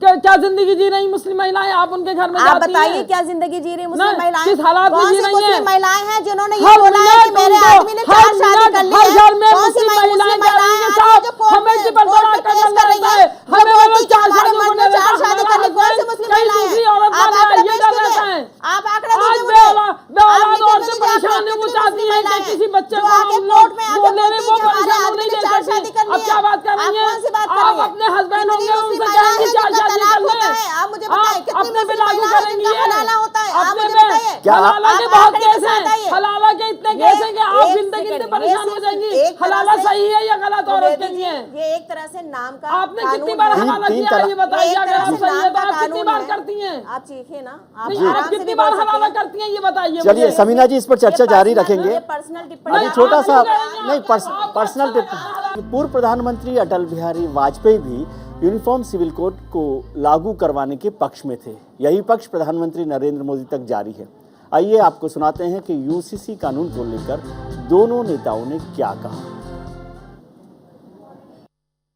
S5: क्या जिंदगी जी रही मुस्लिम महिलाएं? आप उनके घर में
S4: आप
S5: जाती
S4: बताइए
S5: हैं?
S4: क्या जिंदगी जी रही मुस्लिम
S5: नहीं,
S4: महिलाएं?
S5: किस हालात में
S4: कौन
S5: जी
S4: सी
S5: रही हैं?
S4: मुस्लिम महिलाएं हैं जिन्होंने ये
S5: हर
S4: बोला है कि
S5: मिनट
S4: मेरे
S5: उनको,
S4: आदमी ने
S5: हर
S4: 4 शादी
S5: मिनट
S4: कर ली
S5: हर
S4: है?
S5: घर में
S4: कौन सी
S5: मुस्लिम महिलाएं
S4: मुस्लिम
S5: जा रही हैं
S4: महिलाएं
S5: साहब,
S4: हैं जो कोर्ट
S5: हमें
S4: में
S5: की पर
S4: कोर्ट में
S5: करना
S4: केस कर रही
S5: रहता
S4: है?
S5: है, हमें
S4: जो
S5: वालों
S4: बोलती कि
S5: 4
S4: हमारे
S5: शादी
S4: मर्द
S5: होने
S4: ने
S5: रहता
S4: 4
S5: है,
S4: शादी
S5: हमारा
S4: कर ली, कौन सी
S5: हस्बैंड
S4: मुस्लिम
S5: कहीं
S4: महिलाएं
S5: दूसरी
S4: हैं?
S5: औरत
S4: आप
S5: वाला
S4: आंकड़े
S5: ये
S4: पेश
S5: कर
S4: कीजिए,
S5: रहता है।
S4: आप आंकड़े
S5: आज
S4: दीजिए मुझे।
S5: बेऔलाद
S4: आप
S5: औरतें
S4: लिखिए
S5: परेशान
S4: मुझे
S5: है, वो
S4: कितनी
S5: चाहती
S4: मुस्लिम
S5: हैं कि
S4: महिलाएं
S5: किसी बच्चे
S4: जो
S5: को
S4: आके
S5: हम
S4: कोर्ट
S5: लोग
S4: में आके
S5: बोलने
S4: बोलती
S5: में
S4: कि
S5: वो
S4: हमारे
S5: परेशान
S4: आदमी
S5: नहीं
S4: ने
S5: दे
S4: 4
S5: सकती।
S4: शादी कर ली
S5: अब
S4: है।
S5: क्या बात कर
S4: आप
S5: रही हैं?
S4: कौन सी बात कर
S5: आप
S4: रही हैं?
S5: अपने हस्बैंड
S4: कितनी
S5: होंगे
S4: मुस्लिम
S5: उनसे
S4: महिलाएं
S5: कहेंगे
S4: हैं
S5: 4
S4: जिनका
S5: शादी
S4: तलाक
S5: कर
S4: होता
S5: लें।
S4: है? आप मुझे बताइए
S5: आप
S4: कितनी
S5: अपने पे
S4: मुस्लिम
S5: लागू
S4: महिलाएं हैं जिनका
S5: करेंगी?
S4: हलाला होता है? आप
S5: अपने
S4: मुझे
S5: पे
S4: बताइए।
S1: क्या
S5: हलाला के
S4: आप
S5: बहुत
S4: आंकड़े के
S5: केस
S4: साथ आइए।
S5: हैं, हलाला के इतने केस हैं कि आप
S4: एक
S5: जिंदगी से
S4: सेकंड,
S5: परेशान
S4: ये
S5: हो
S4: सिर्फ
S5: जाएंगी।
S4: एक तरह
S5: हलाला
S4: से-
S5: सही है या गलत औरत के लिए?
S4: ये एक तरह से नाम का
S5: आपने
S4: कानून
S5: कितनी बार
S4: है।
S5: हलाला
S1: तीन
S5: किया है ये बताइए?
S4: एक
S5: अगर
S4: तरह
S5: आप
S4: से
S5: सही है
S4: नाम
S5: तो
S4: का
S5: आप कितनी
S4: कानून
S5: बार
S4: है।
S5: करती हैं?
S4: आप सीखिए ना, आप
S5: नहीं,
S4: आराम
S5: आप
S4: से भी
S5: कितनी
S4: बोल
S5: बार
S4: सकते
S5: हलाला
S4: हैं।
S5: करती हैं ये बताइए
S1: चलिए
S5: मुझे।
S1: समीना जी, इस पर चर्चा जारी रखेंगे।
S4: ये पर्सनल टिप्पणी
S1: अभी
S4: है।
S1: छोटा सा
S5: आप नहीं
S1: नहीं,
S5: करेंगे,
S1: पर्सनल टिप। पूर्व प्रधानमंत्री अटल बिहारी वाजपेयी भी यूनिफॉर्म सिविल कोड को लागू करवाने के पक्ष में थे। यही पक्ष प्रधानमंत्री नरेंद्र मोदी तक जारी है। आइए आपको सुनाते हैं कि यूसीसी कानून को लेकर दोनों नेताओं ने क्या कहा।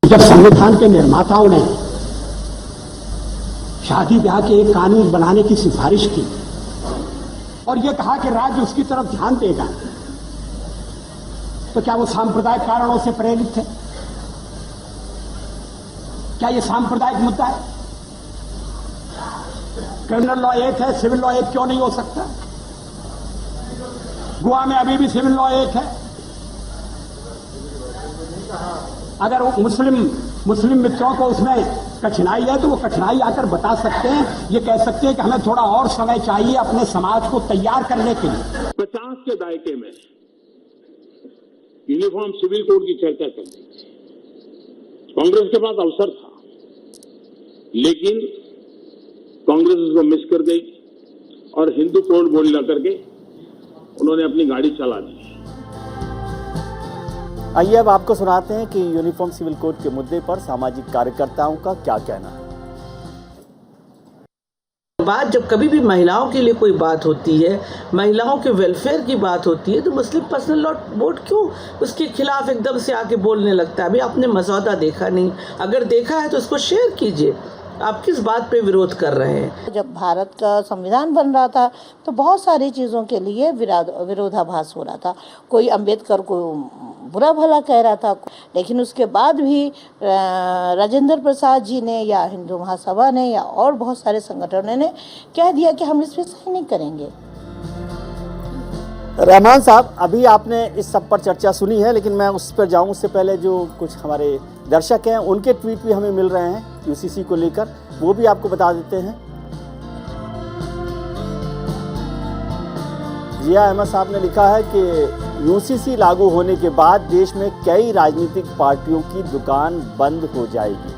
S8: जब संविधान के निर्माताओं ने शादी ब्याह के एक कानून बनाने की सिफारिश की और यह कहा कि राज्य उसकी तरफ ध्यान देगा, तो क्या वो सांप्रदायिक कारणों से प्रेरित थे? क्या ये सांप्रदायिक मुद्दा है? क्रिमिनल लॉ एक है, सिविल लॉ एक क्यों नहीं हो सकता? गोवा में अभी भी सिविल लॉ एक है। अगर वो मुस्लिम मित्रों को उसमें कठिनाई है तो वो कठिनाई आकर बता सकते हैं, ये कह सकते हैं कि हमें थोड़ा और समय चाहिए अपने समाज को तैयार करने के लिए।
S9: 50 के दायके में यूनिफॉर्म सिविल कोड की चर्चा चल रही थी। कांग्रेस के पास अवसर था, लेकिन कांग्रेस उसको मिस कर गई और हिंदू कोड बोलना करके उन्होंने अपनी गाड़ी चला दी।
S1: आइए अब आपको सुनाते हैं कि यूनिफॉर्म सिविल कोड के मुद्दे पर सामाजिक कार्यकर्ताओं का क्या कहना है।
S10: बात जब कभी भी महिलाओं के लिए कोई बात होती है, महिलाओं के वेलफेयर की बात होती है, तो मुस्लिम पर्सनल लॉ बोर्ड क्यों उसके खिलाफ एकदम से आके बोलने लगता है? अभी आपने मसौदा देखा नहीं, अगर देखा है तो उसको शेयर कीजिए। आप किस बात पे विरोध कर रहे हैं?
S11: जब भारत का संविधान बन रहा था तो बहुत सारी चीज़ों के लिए विरोधाभास हो रहा था। कोई अंबेडकर को बुरा भला कह रहा था, लेकिन उसके बाद भी राजेंद्र प्रसाद जी ने या हिंदू महासभा ने या और बहुत सारे संगठनों ने कह दिया कि हम इस पर सही नहीं करेंगे।
S1: रहमान साहब, अभी आपने इस सब पर चर्चा सुनी है, लेकिन मैं उस पर जाऊं उससे पहले जो कुछ हमारे दर्शक हैं उनके ट्वीट भी हमें मिल रहे हैं यूसीसी को लेकर, वो भी आपको बता देते हैं। जिया अहमद साहब ने लिखा है कि यूसीसी लागू होने के बाद देश में कई राजनीतिक पार्टियों की दुकान बंद हो जाएगी।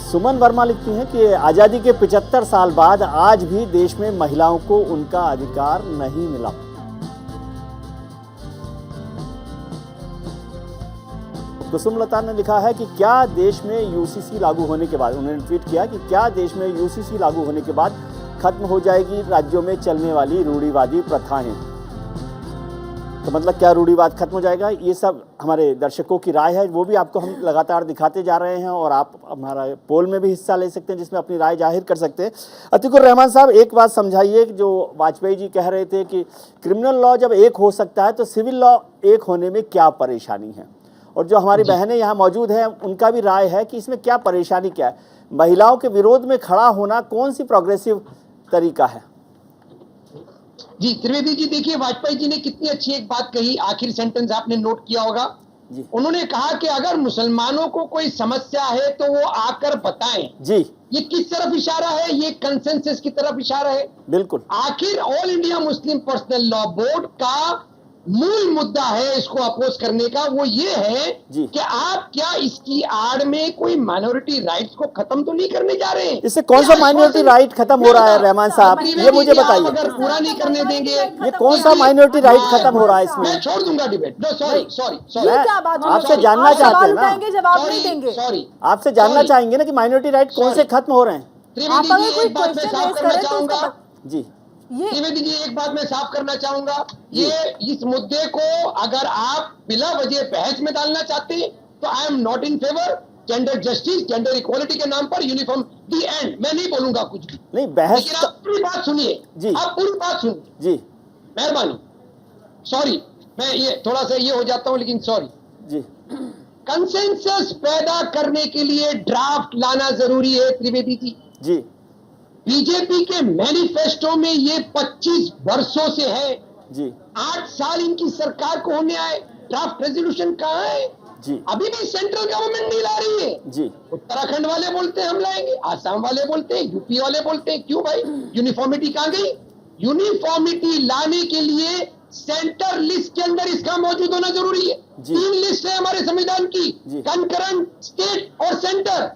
S1: सुमन वर्मा लिखती हैं कि आज़ादी के 75 साल बाद आज भी देश में महिलाओं को उनका अधिकार नहीं मिला। कुसुमलता ने लिखा है कि क्या देश में यूसीसी लागू होने के बाद, उन्होंने ट्वीट किया कि क्या देश में यूसीसी लागू होने के बाद खत्म हो जाएगी राज्यों में चलने वाली रूढ़िवादी प्रथाएं। तो मतलब क्या रूढ़िवाद खत्म हो जाएगा? ये सब हमारे दर्शकों की राय है, वो भी आपको हम लगातार दिखाते जा रहे हैं और आप हमारा पोल में भी हिस्सा ले सकते हैं जिसमें अपनी राय जाहिर कर सकते हैं। अतीकुर रहमान साहब, एक बात समझाइए, जो वाजपेयी जी कह रहे थे कि क्रिमिनल लॉ जब एक हो सकता है तो सिविल लॉ एक होने में क्या परेशानी है, और जो हमारी बहनें यहाँ मौजूद हैं उनका भी राय है कि इसमें क्या परेशानी क्या है? महिलाओं के विरोध में खड़ा होना कौन सी प्रोग्रेसिव तरीका है?
S6: जी त्रिवेदी जी, देखिए वाजपेयी जी ने कितनी अच्छी एक बात कही, आखिरी सेंटेंस आपने नोट किया होगा
S1: जी।
S6: उन्होंने कहा कि अगर मुसलमानों को कोई समस्या है तो वो आकर बताएं।
S1: जी,
S6: ये किस तरफ इशारा है? ये कंसेंसस की तरफ इशारा है।
S1: बिल्कुल।
S6: आखिर all India Muslim personal law board का मूल मुद्दा है इसको अपोज करने का, वो ये है कि आप क्या इसकी आड़ में कोई माइनॉरिटी राइट्स को खत्म तो नहीं करने जा रहे हैं?
S1: इससे कौन सा माइनॉरिटी राइट खत्म हो रहा है रहमान साहब, ये मुझे बताइए।
S6: अगर पूरा नहीं करने देंगे,
S1: ये कौन सा माइनॉरिटी राइट खत्म हो रहा है इसमें?
S6: मैं छोड़ दूंगा debate. No sorry sorry sorry,
S1: आपसे जानना चाहते हैं ना,
S3: जवाब नहीं देंगे।
S6: सॉरी,
S1: आपसे जानना चाहेंगे ना कि माइनॉरिटी राइट कौन से खत्म हो रहे हैं?
S6: त्रिवेदी जी एक बात मैं साफ करना चाहूंगा।
S1: जी
S6: त्रिवेदी जी एक बात मैं साफ करना चाहूंगा, ये इस मुद्दे को अगर आप बिला वजह बहस में डालना चाहते हैं तो I am not in favour. Gender justice, gender equality के नाम पर यूनिफॉर्म दी एंड, मैं नहीं बोलूंगा कुछ भी,
S1: नहीं बहस।
S6: लेकिन आप पूरी बात सुनिए
S1: जी,
S6: आप पूरी बात सुनिए
S1: जी,
S6: मेहरबानी। सॉरी, मैं ये थोड़ा सा ये हो जाता हूं, लेकिन सॉरी
S1: जी।
S6: कंसेंसस पैदा करने के लिए ड्राफ्ट लाना जरूरी है त्रिवेदी जी।
S1: जी,
S6: बीजेपी के मैनिफेस्टो में ये 25 वर्षों से है
S1: जी।
S6: 8 साल इनकी सरकार को होने आए, ड्राफ्ट रेजोल्यूशन कहाँ है?
S1: जी,
S6: अभी भी सेंट्रल गवर्नमेंट नहीं ला रही है।
S1: जी।
S6: उत्तराखंड वाले बोलते हैं हम लाएंगे, आसाम वाले बोलते हैं, यूपी वाले बोलते हैं। क्यों भाई, यूनिफॉर्मिटी कहाँ गई? यूनिफॉर्मिटी लाने के लिए सेंटर लिस्ट के अंदर इसका मौजूद होना जरूरी है। 3 लिस्ट है हमारे संविधान की, कंकरेंट, स्टेट और सेंटर।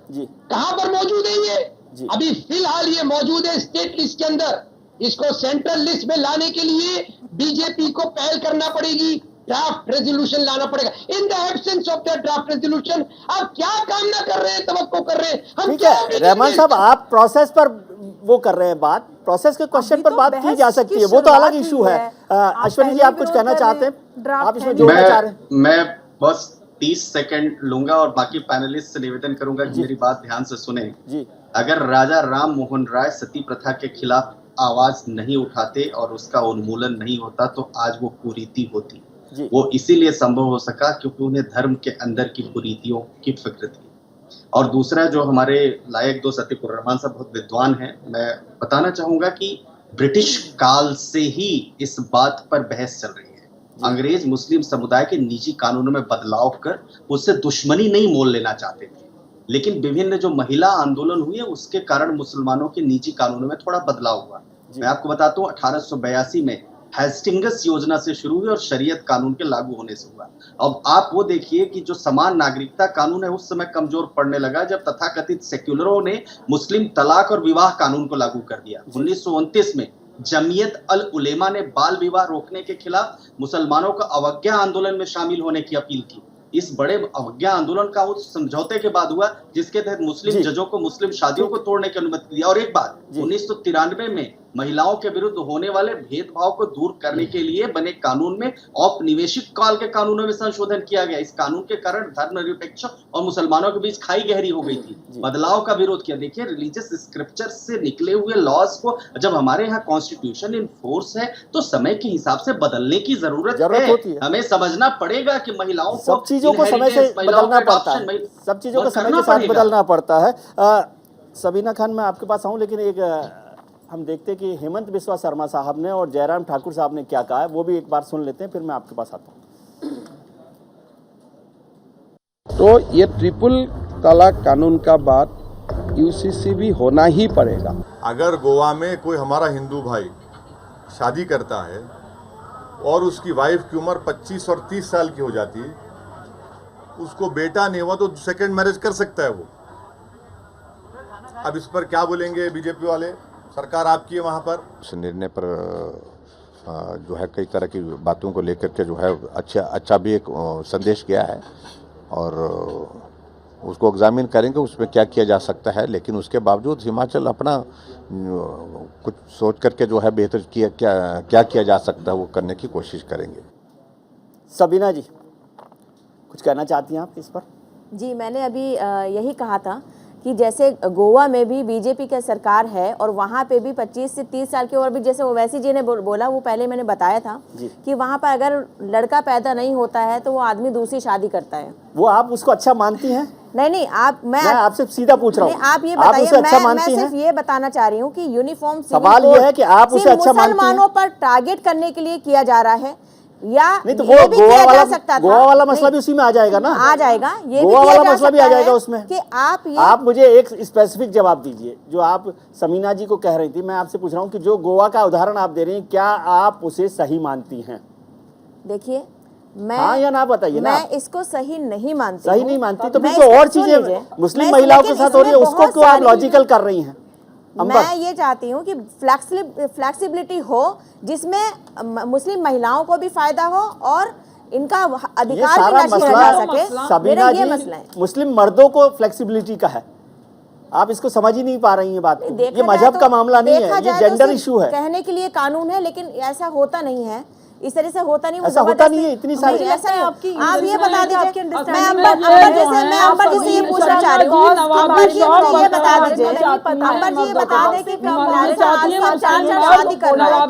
S6: कहां पर मौजूद है ये? अभी फिलहाल ये मौजूद है स्टेट लिस्ट के अंदर। इसको सेंट्रल लिस्ट में लाने के लिए बीजेपी को पहल करना पड़ेगी, ड्राफ्ट रेजोल्यूशन लाना पड़ेगा। In the absence of the draft resolution आप क्या काम ना कर रहे हैं, तवक्को कर रहे हैं हम।
S1: ठीक है रहमान साहब, आप प्रोसेस पर वो कर रहे हैं बात, प्रोसेस के क्वेश्चन पर बात की जा सकती है, वो तो अलग इशू है। अश्विनी जी, आप कुछ कहना चाहते हैं? आप इसमें जोड़ना चाह रहे हैं?
S7: मैं बस 30 सेकंड लूंगा और बाकी पैनलिस्ट से निवेदन करूंगा कि मेरी बात ध्यान से सुने जी। अगर राजा राम मोहन राय सती प्रथा के खिलाफ आवाज नहीं उठाते और उसका उन्मूलन नहीं होता तो आज वो कुरीति होती। वो इसीलिए संभव हो सका क्योंकि उन्हें धर्म के अंदर की कुरीतियों की फिक्र थी। और दूसरा, जो हमारे लायक दोस्त अतीकुर रहमान साहब बहुत विद्वान हैं, मैं बताना चाहूंगा कि ब्रिटिश काल से ही इस बात पर बहस चल रही है। अंग्रेज मुस्लिम समुदाय के निजी कानूनों में बदलाव कर उससे दुश्मनी नहीं मोल लेना चाहते थे, लेकिन विभिन्न जो महिला आंदोलन हुए उसके कारण मुसलमानों के निजी कानूनों में थोड़ा बदलाव हुआ। मैं आपको बताता हूँ 1882 में हेस्टिंग्स योजना से शुरू हुई और शरीयत कानून के लागू होने से हुआ। अब आप वो देखिए कि जो समान नागरिकता कानून है उस समय कमजोर पड़ने लगा जब तथाकथित सेक्युलरों ने मुस्लिम तलाक और विवाह कानून को लागू कर दिया। 1929 में जमीयत अल उलेमा ने बाल विवाह रोकने के खिलाफ मुसलमानों को अवज्ञा आंदोलन में शामिल होने की अपील की। इस बड़े अवज्ञा आंदोलन का उस समझौते के बाद हुआ जिसके तहत मुस्लिम जजों को मुस्लिम शादियों को तोड़ने की अनुमति दी। और एक बात, 1993 में महिलाओं के विरुद्ध होने वाले भेदभाव को दूर करने के लिए बने कानून में औपनिवेशिक काल के कानूनों में संशोधन किया गया। इस कानून के कारण धर्मनिरपेक्ष और मुसलमानों के बीच खाई गहरी हो गई थी। बदलाव का विरोध किया। देखिए, रिलीजियस स्क्रिप्चर से निकले हुए लॉज को जब हमारे यहाँ कॉन्स्टिट्यूशन इन फोर्स है तो समय के हिसाब से बदलने की जरूरत है। हमें समझना पड़ेगा कि महिलाओं को
S1: सब चीजों को समय से बदलना पड़ता है, सब चीजों को समय के साथ बदलना पड़ता है। सबीना खान, मैं आपके पास आऊं, लेकिन एक हम देखते हैं कि हेमंत बिस्वा शर्मा साहब ने और जयराम ठाकुर साहब ने क्या कहा है, वो भी एक बार सुन लेते हैं, फिर मैं आपके पास आता हूं।
S12: तो ये ट्रिपल तलाक कानून का बात यूसीसी भी होना ही पड़ेगा।
S13: अगर गोवा में कोई हमारा हिंदू भाई शादी करता है और उसकी वाइफ की उम्र 25 और 30 साल की हो जाती है, उसको बेटा नहीं हुआ तो सेकंड मैरिज कर सकता है वो। अब इस पर क्या बोलेंगे बीजेपी वाले? सरकार आपकी है वहाँ पर।
S14: इस निर्णय पर जो है कई तरह की बातों को लेकर के जो है अच्छा भी एक संदेश गया है और उसको एग्जामिन करेंगे उसमें क्या किया जा सकता है। लेकिन उसके बावजूद हिमाचल अपना कुछ सोच करके जो है बेहतर क्या किया जा सकता है वो करने की कोशिश करेंगे।
S1: सबीना जी, कुछ कहना चाहती हैं आप इस पर?
S4: जी, मैंने अभी यही कहा था कि जैसे गोवा में भी बीजेपी की सरकार है और वहाँ पे भी 25 से 30 साल की, और भी जैसे ओवैसी जी ने बोला, वो पहले मैंने बताया था कि वहाँ पर अगर लड़का पैदा नहीं होता है तो वो आदमी दूसरी शादी करता है।
S1: वो आप उसको अच्छा मानती हैं?
S4: नहीं, मैं
S1: आपसे सीधा पूछ रहा हूँ,
S4: आप ये बताइए।
S1: अच्छा
S4: मैं सिर्फ ये बताना चाह रही हूँ कि यूनिफॉर्म
S1: सवाल ये है कि आप उसे अच्छा मानती हैं?
S4: मुसलमानों पर टारगेट करने के लिए किया जा रहा है या
S1: नहीं? तो वो गोवा वाला मसला भी उसी में आ जाएगा ना?
S4: आ जाएगा, ये
S1: गोवा वाला मसला भी आ जाएगा उसमें।
S4: कि
S1: आप मुझे एक स्पेसिफिक जवाब दीजिए जो आप समीना जी को कह रही थी। मैं आपसे पूछ रहा हूँ कि जो गोवा का उदाहरण आप दे रही हैं, क्या आप उसे सही मानती हैं?
S4: देखिए, मैं
S1: हाँ या ना बताइए ना।
S4: मैं इसको सही नहीं मानती।
S1: सही नहीं मानती तो फिर जो और चीजें मुस्लिम महिलाओं के साथ हो रही है उसको क्यों आप लॉजिकल कर रही हैं?
S4: मैं ये चाहती हूँ कि फ्लेक्सिबिलिटी हो जिसमें मुस्लिम महिलाओं को भी फायदा हो और इनका अधिकार भी नष्ट किया जा सके।
S1: मेरा ये मसला है, मुस्लिम मर्दों को फ्लेक्सिबिलिटी का है। आप इसको समझ ही नहीं पा रही हैं बात को। ये मजहब का मामला नहीं है, ये जेंडर इशू है।
S4: कहने के लिए कानून है लेकिन ऐसा होता नहीं है, इस तरह से होता नहीं।
S1: ऐसा होता नहीं है, इतनी सारी
S4: ऐसा आप ये बता दीजिए। मैं अंबर जी से ये पूछना चाह रही हूँ, अंबर जी मुझे ये बता दीजिए, अंबर जी ये बता दें कि शादी करना है, आप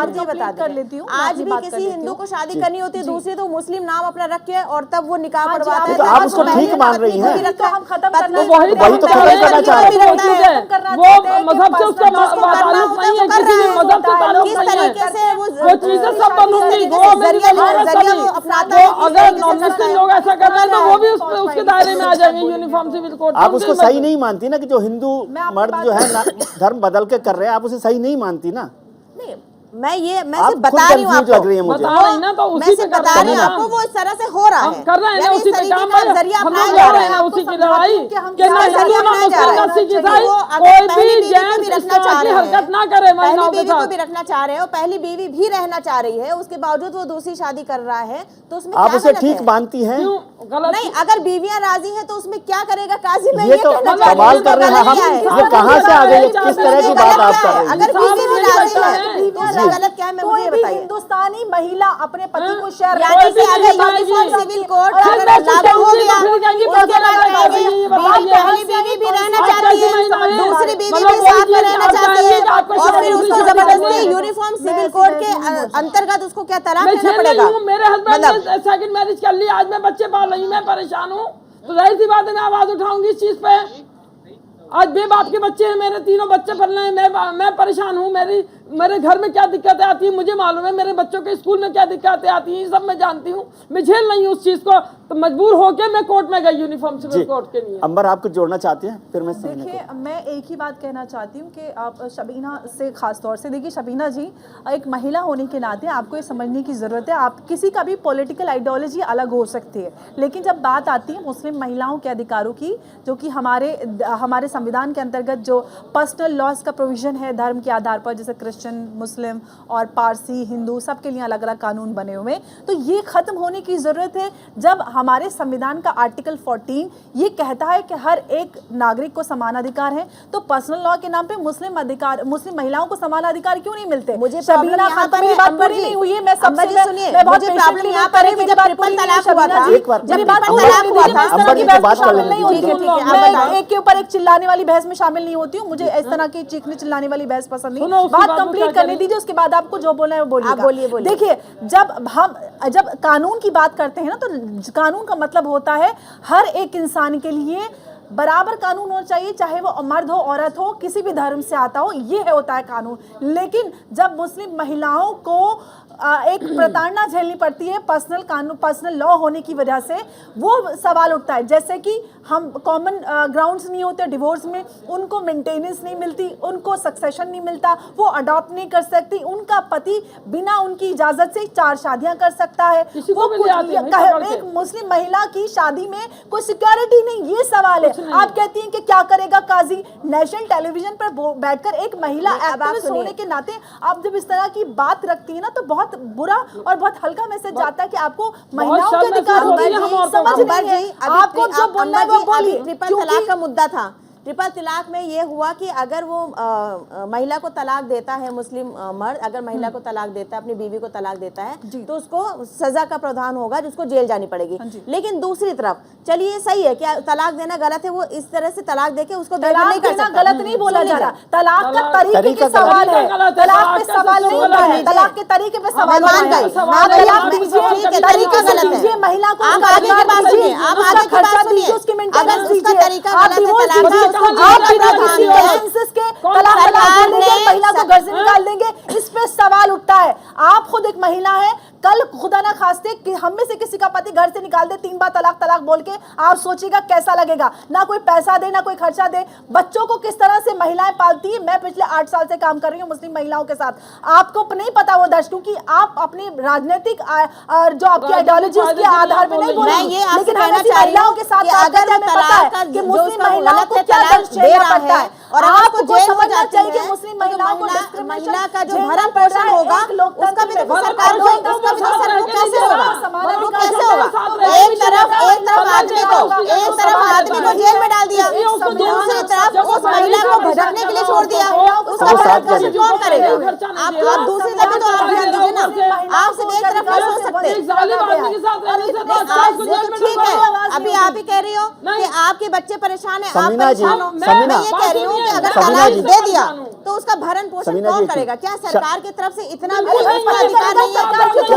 S4: जी बता दें। आज भी किसी हिंदू को शादी करनी होती है, दूसरी तो मुस्लिम नाम अपना रख के और तब वो निकाह पढ़वाता है।
S1: तो आप उसको ठीक मान रही हैं?
S5: वही तो खत्म करना चाह रहे हैं। वो मजहब से उसका ताल्लुक नहीं है, किसी भी मजहब से ताल्लुक नहीं है। वो चीजें सब बनूंगी गोवा में भी अगर नॉन मुस्लिम लोग ऐसा कर रहे हैं तो वो भी उसके दायरे में आ जाएंगे यूनिफॉर्म सिविल कोड।
S1: आप उसको सही नहीं मानती ना कि जो हिंदू मर्द जो है धर्म बदल के कर रहे हैं, आप उसे सही नहीं मानती ना?
S4: नहीं, मैं सिर्फ बता रही हूँ आपको,
S1: लग रही है मुझे।
S4: मैं सिर्फ बता रही हूँ आपको वो इस तरह से हो रहा है,
S5: कर रहे हैं ना उसी पे काम है,
S4: जरिया
S5: हम
S4: अपनाया
S5: लोग
S4: जा
S5: लड़
S4: रहा
S5: रहे हैं
S4: है,
S5: उसी की लड़ाई कि ना हिंदू ना मुस्लिम ना सिख ईसाई
S4: कोई
S5: भी जेंट्स इस तरह की हरकत ना करे महिलाओं के साथ।
S4: भी रखना चाह रहे हो, पहली बीवी भी रहना चाह रही है, उसके बावजूद वो दूसरी शादी कर रहा है, तो उसमें
S1: आप उसे ठीक मानती हैं?
S4: नहीं, अगर बीवियां राजी हैं तो उसमें क्या करेगा काजी? में
S1: ये तो सवाल कर रहे हैं हम, ये कहाँ से आ गई? किस तरह की बात आप कर रही हैं?
S4: अगर बीवी भी राजी है तो गलत क्या है? मैं मुझे बताइए।
S3: हिंदुस्तानी महिला अपने पति को शेयर
S4: सिविल कोड लागू हो गया, उसके बाद पहली बीवी भी रहना चाहती है, दूसरी बीवी भी साथ में रहना चाहती है और फिर उसको जबरदस्ती यूनिफॉर्म सिविल कोड के अंतर्गत उसको क्या तलाक देना पड़ेगा?
S5: मेरे हस्बैंड ने सेकंड मैरिज कर ली, आज मैं बच्चे पाल रही हूँ, मैं परेशान हूँ, तो जाहिर सी बात है मैं आवाज उठाऊंगी इस चीज पे। आज बेबाप के बच्चे हैं, मेरे तीनों बच्चे पल रहे हैं, मैं परेशान हूँ। मेरे घर में क्या दिक्कतें आती हैं मुझे मालूम है, मेरे बच्चों के स्कूल में क्या दिक्कतें आती हैं सब मैं जानती हूँ, मैं झेल नहीं हूँ उस चीज को, तो मजबूर होके मैं कोर्ट में गई यूनिफॉर्म सिविल कोड के लिए।
S1: अंबर, आप कुछ जोड़ना चाहते हैं? फिर मैं
S3: देखिए, मैं एक ही बात कहना चाहती हूँ कि आप शबीना से खास तौर से देखिए, शबीना जी एक महिला होने के नाते आपको ये समझने की ज़रूरत है, आप किसी का भी पॉलिटिकल आइडियोलॉजी अलग हो सकती है, लेकिन जब बात आती है मुस्लिम महिलाओं के अधिकारों की, जो कि हमारे संविधान के अंतर्गत जो पर्सनल लॉज का प्रोविजन है धर्म के आधार पर, जैसे क्रिश्चियन, मुस्लिम और पारसी, हिंदू सबके लिए अलग अलग कानून बने हुए हैं। तो ये खत्म होने की ज़रूरत है जब हमारे संविधान का आर्टिकल 14 ये कहता है कि हर एक नागरिक को समान अधिकार है। तो पर्सनल लॉ के नाम पे मुस्लिम महिलाओं को समान अधिकार क्यों नहीं मिलते?
S4: मुझे
S3: शबीना खातून की बात पूरी नहीं हुई है। मैं सबसे
S4: सुनिए, मुझे प्रॉब्लम यहाँ पर है कि जब ट्रिपल तलाक हुआ था,
S3: एक के ऊपर एक चिल्लाने वाली बहस में शामिल नहीं होती हूँ। मुझे इस तरह की चीखने चिल्लाने वाली बहस पसंद नहीं। बात कंप्लीट करने दीजिए, उसके बाद आपको जो बोलना है वो बोलिए। देखिए, जब कानून की बात करते हैं ना, तो कानून का मतलब होता है हर एक इंसान के लिए बराबर कानून होना चाहिए, चाहे वो मर्द हो, औरत हो, किसी भी धर्म से आता हो, ये होता है कानून। लेकिन जब मुस्लिम महिलाओं को एक प्रताड़ना झेलनी पड़ती है पर्सनल लॉ होने की वजह से, वो सवाल उठता है। जैसे कि हम कॉमन ग्राउंड्स नहीं होते डिवोर्स में, उनको मेंटेनेंस नहीं मिलती, उनको सक्सेशन नहीं मिलता, वो अडॉप्ट नहीं कर सकती, उनका पति बिना उनकी इजाजत से 4 शादियां कर सकता है। एक मुस्लिम महिला की शादी में कोई सिक्योरिटी नहीं, ये सवाल है। आप कहती हैं कि क्या करेगा काजी? नेशनल टेलीविजन पर बैठकर एक महिला एक्टिविस्ट होने के नाते आप जब इस तरह की बात रखती है ना, तो बहुत बुरा और बहुत हल्का मैसेज जाता है कि आपको महिलाओं के अधिकार समझ नहीं है। आपको जो बोलना है वो बोलिए।
S4: ट्रिपल तलाक का मुद्दा था। ट्रिपल तलाक में ये हुआ कि अगर वो महिला को तलाक देता है, मुस्लिम मर्द अगर महिला को तलाक देता है, अपनी बीवी को तलाक देता है, तो उसको सजा का प्रावधान होगा, जिसको जेल जानी पड़ेगी। लेकिन दूसरी तरफ चलिए सही है क्या तलाक देना गलत है, वो इस तरह से तलाक देके उसको नहीं कर सकता।
S3: गलत नहीं बोला जा रहा, तलाक का तरीके के सवाल है, तलाक पे सवाल नहीं है, तलाक के तरीके पे सवाल मान गई। तरीका गलत है, महिला को
S4: आप आगे की बात सुनिए, आप आगे की बात सुनिए।
S3: उसकी
S4: अगर उसका तरीका गलत है तलाक का,
S3: महिला को घर से निकाल देंगे, इस पे सवाल उठता है। आप खुद एक महिला है, कल खुदा ना खास्ते कि हम में से किसी का पति घर से निकाल दे 3 बार तलाक बोल के, आप सोचिएगा कैसा लगेगा। ना कोई पैसा दे, ना कोई खर्चा दे। बच्चों को किस तरह से महिलाएं पालती है, मैं पिछले 8 साल से काम कर रही हूँ मुस्लिम महिलाओं के साथ। आपको नहीं पता वो दर्श, क्योंकि आप अपनी राजनीतिक और जो आपकी आइडियोलॉजी उसके आधार पर नहीं बोल रही। लेकिन महिलाओं के साथ अगर कि मुस्लिम महिलाओं को क्या दर्श झेलना पड़ता है, और आपको समझना चाहिए कि मुस्लिम महिलाओं को
S4: महिला का जो भरण पोषण होगा उसका भी देखो सरकार कैसे होगा। एक तरफ आदमी को जेल में डाल दिया, दूसरी तरफ उस महिला को भटकने के लिए छोड़ दिया, उसका भरण पोषण कौन करेगा? आप दूसरी तरफ तो आप ध्यान दीजिए ना, आप सिर्फ एक तरफ नहीं सोच सकते। ठीक है, अभी आप ही कह रही हो कि आपके बच्चे परेशान है, आप परेशान हो। मैं ये कह रही हूँ कि अगर तलाक दे दिया तो उसका भरण पोषण कौन करेगा? क्या सरकार की तरफ से इतना भी अधिकार नहीं है? सरकार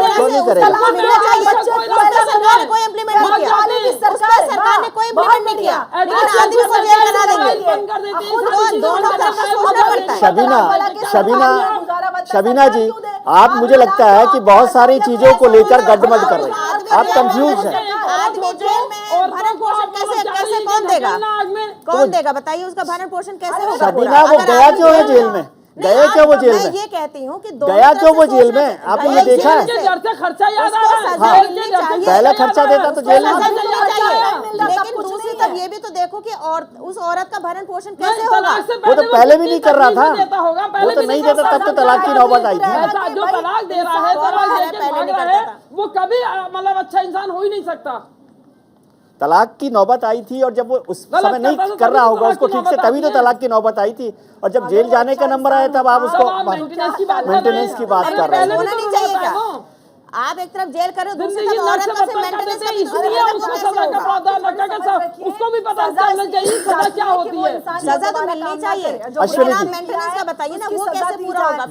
S4: ने कोई इम्प्लीमेंट नहीं किया, सरकार ने कोई इम्प्लीमेंट नहीं किया, लेकिन आदमी को जेल करा देंगे। तो दोनों तरफ से सोचना पड़ता है।
S1: शबीना जी, आप मुझे लगता है कि बहुत सारी चीजों को लेकर गड़बड़ कर रही हैं, आप कंफ्यूज हैं।
S4: आदमी जेल में भरण पोषण कैसे कौन देगा बताइए? उसका भरण पोषण कैसे होगा?
S1: शबीना, वो गया क्यों है जेल में? गया क्यों वो जेल में?
S4: मैं ये कहती हूँ कि
S1: गया क्यों वो जेल में? आपने ये देखा है?
S5: खर्चा याद आ रहा है,
S1: पहला खर्चा देता तो जेल में।
S4: लेकिन दूसरी तरफ ये भी तो देखो कि उस औरत का भरण पोषण कैसे होगा?
S1: वो तो पहले भी नहीं कर रहा था, वो तो नहीं देता, तब तो तलाक की नौबत आई थी।
S5: जो तलाक दे रहा है, वो कभी मतलब अच्छा इंसान हो ही नहीं सकता।
S1: तलाक की नौबत आई थी, और जब वो उस समय नहीं कर रहा होगा उसको ठीक से, तभी तो तलाक की नौबत आई थी। और जब जेल जाने का नंबर आया तब आप उसको मेंटेनेंस की बात कर रहे हैं।
S4: होना नहीं चाहिए क्या? आप एक तरफ जेल करो, दूसरी तरफ औरत का से मेंटेनेंस का
S5: उसको भी पता चलना चाहिए सजा क्या होती है।
S4: सजा तो मिलनी चाहिए।
S1: अश्विनी जी,
S4: मेंटेनेंस का बताइए ना, वो कैसे पूरा होगा?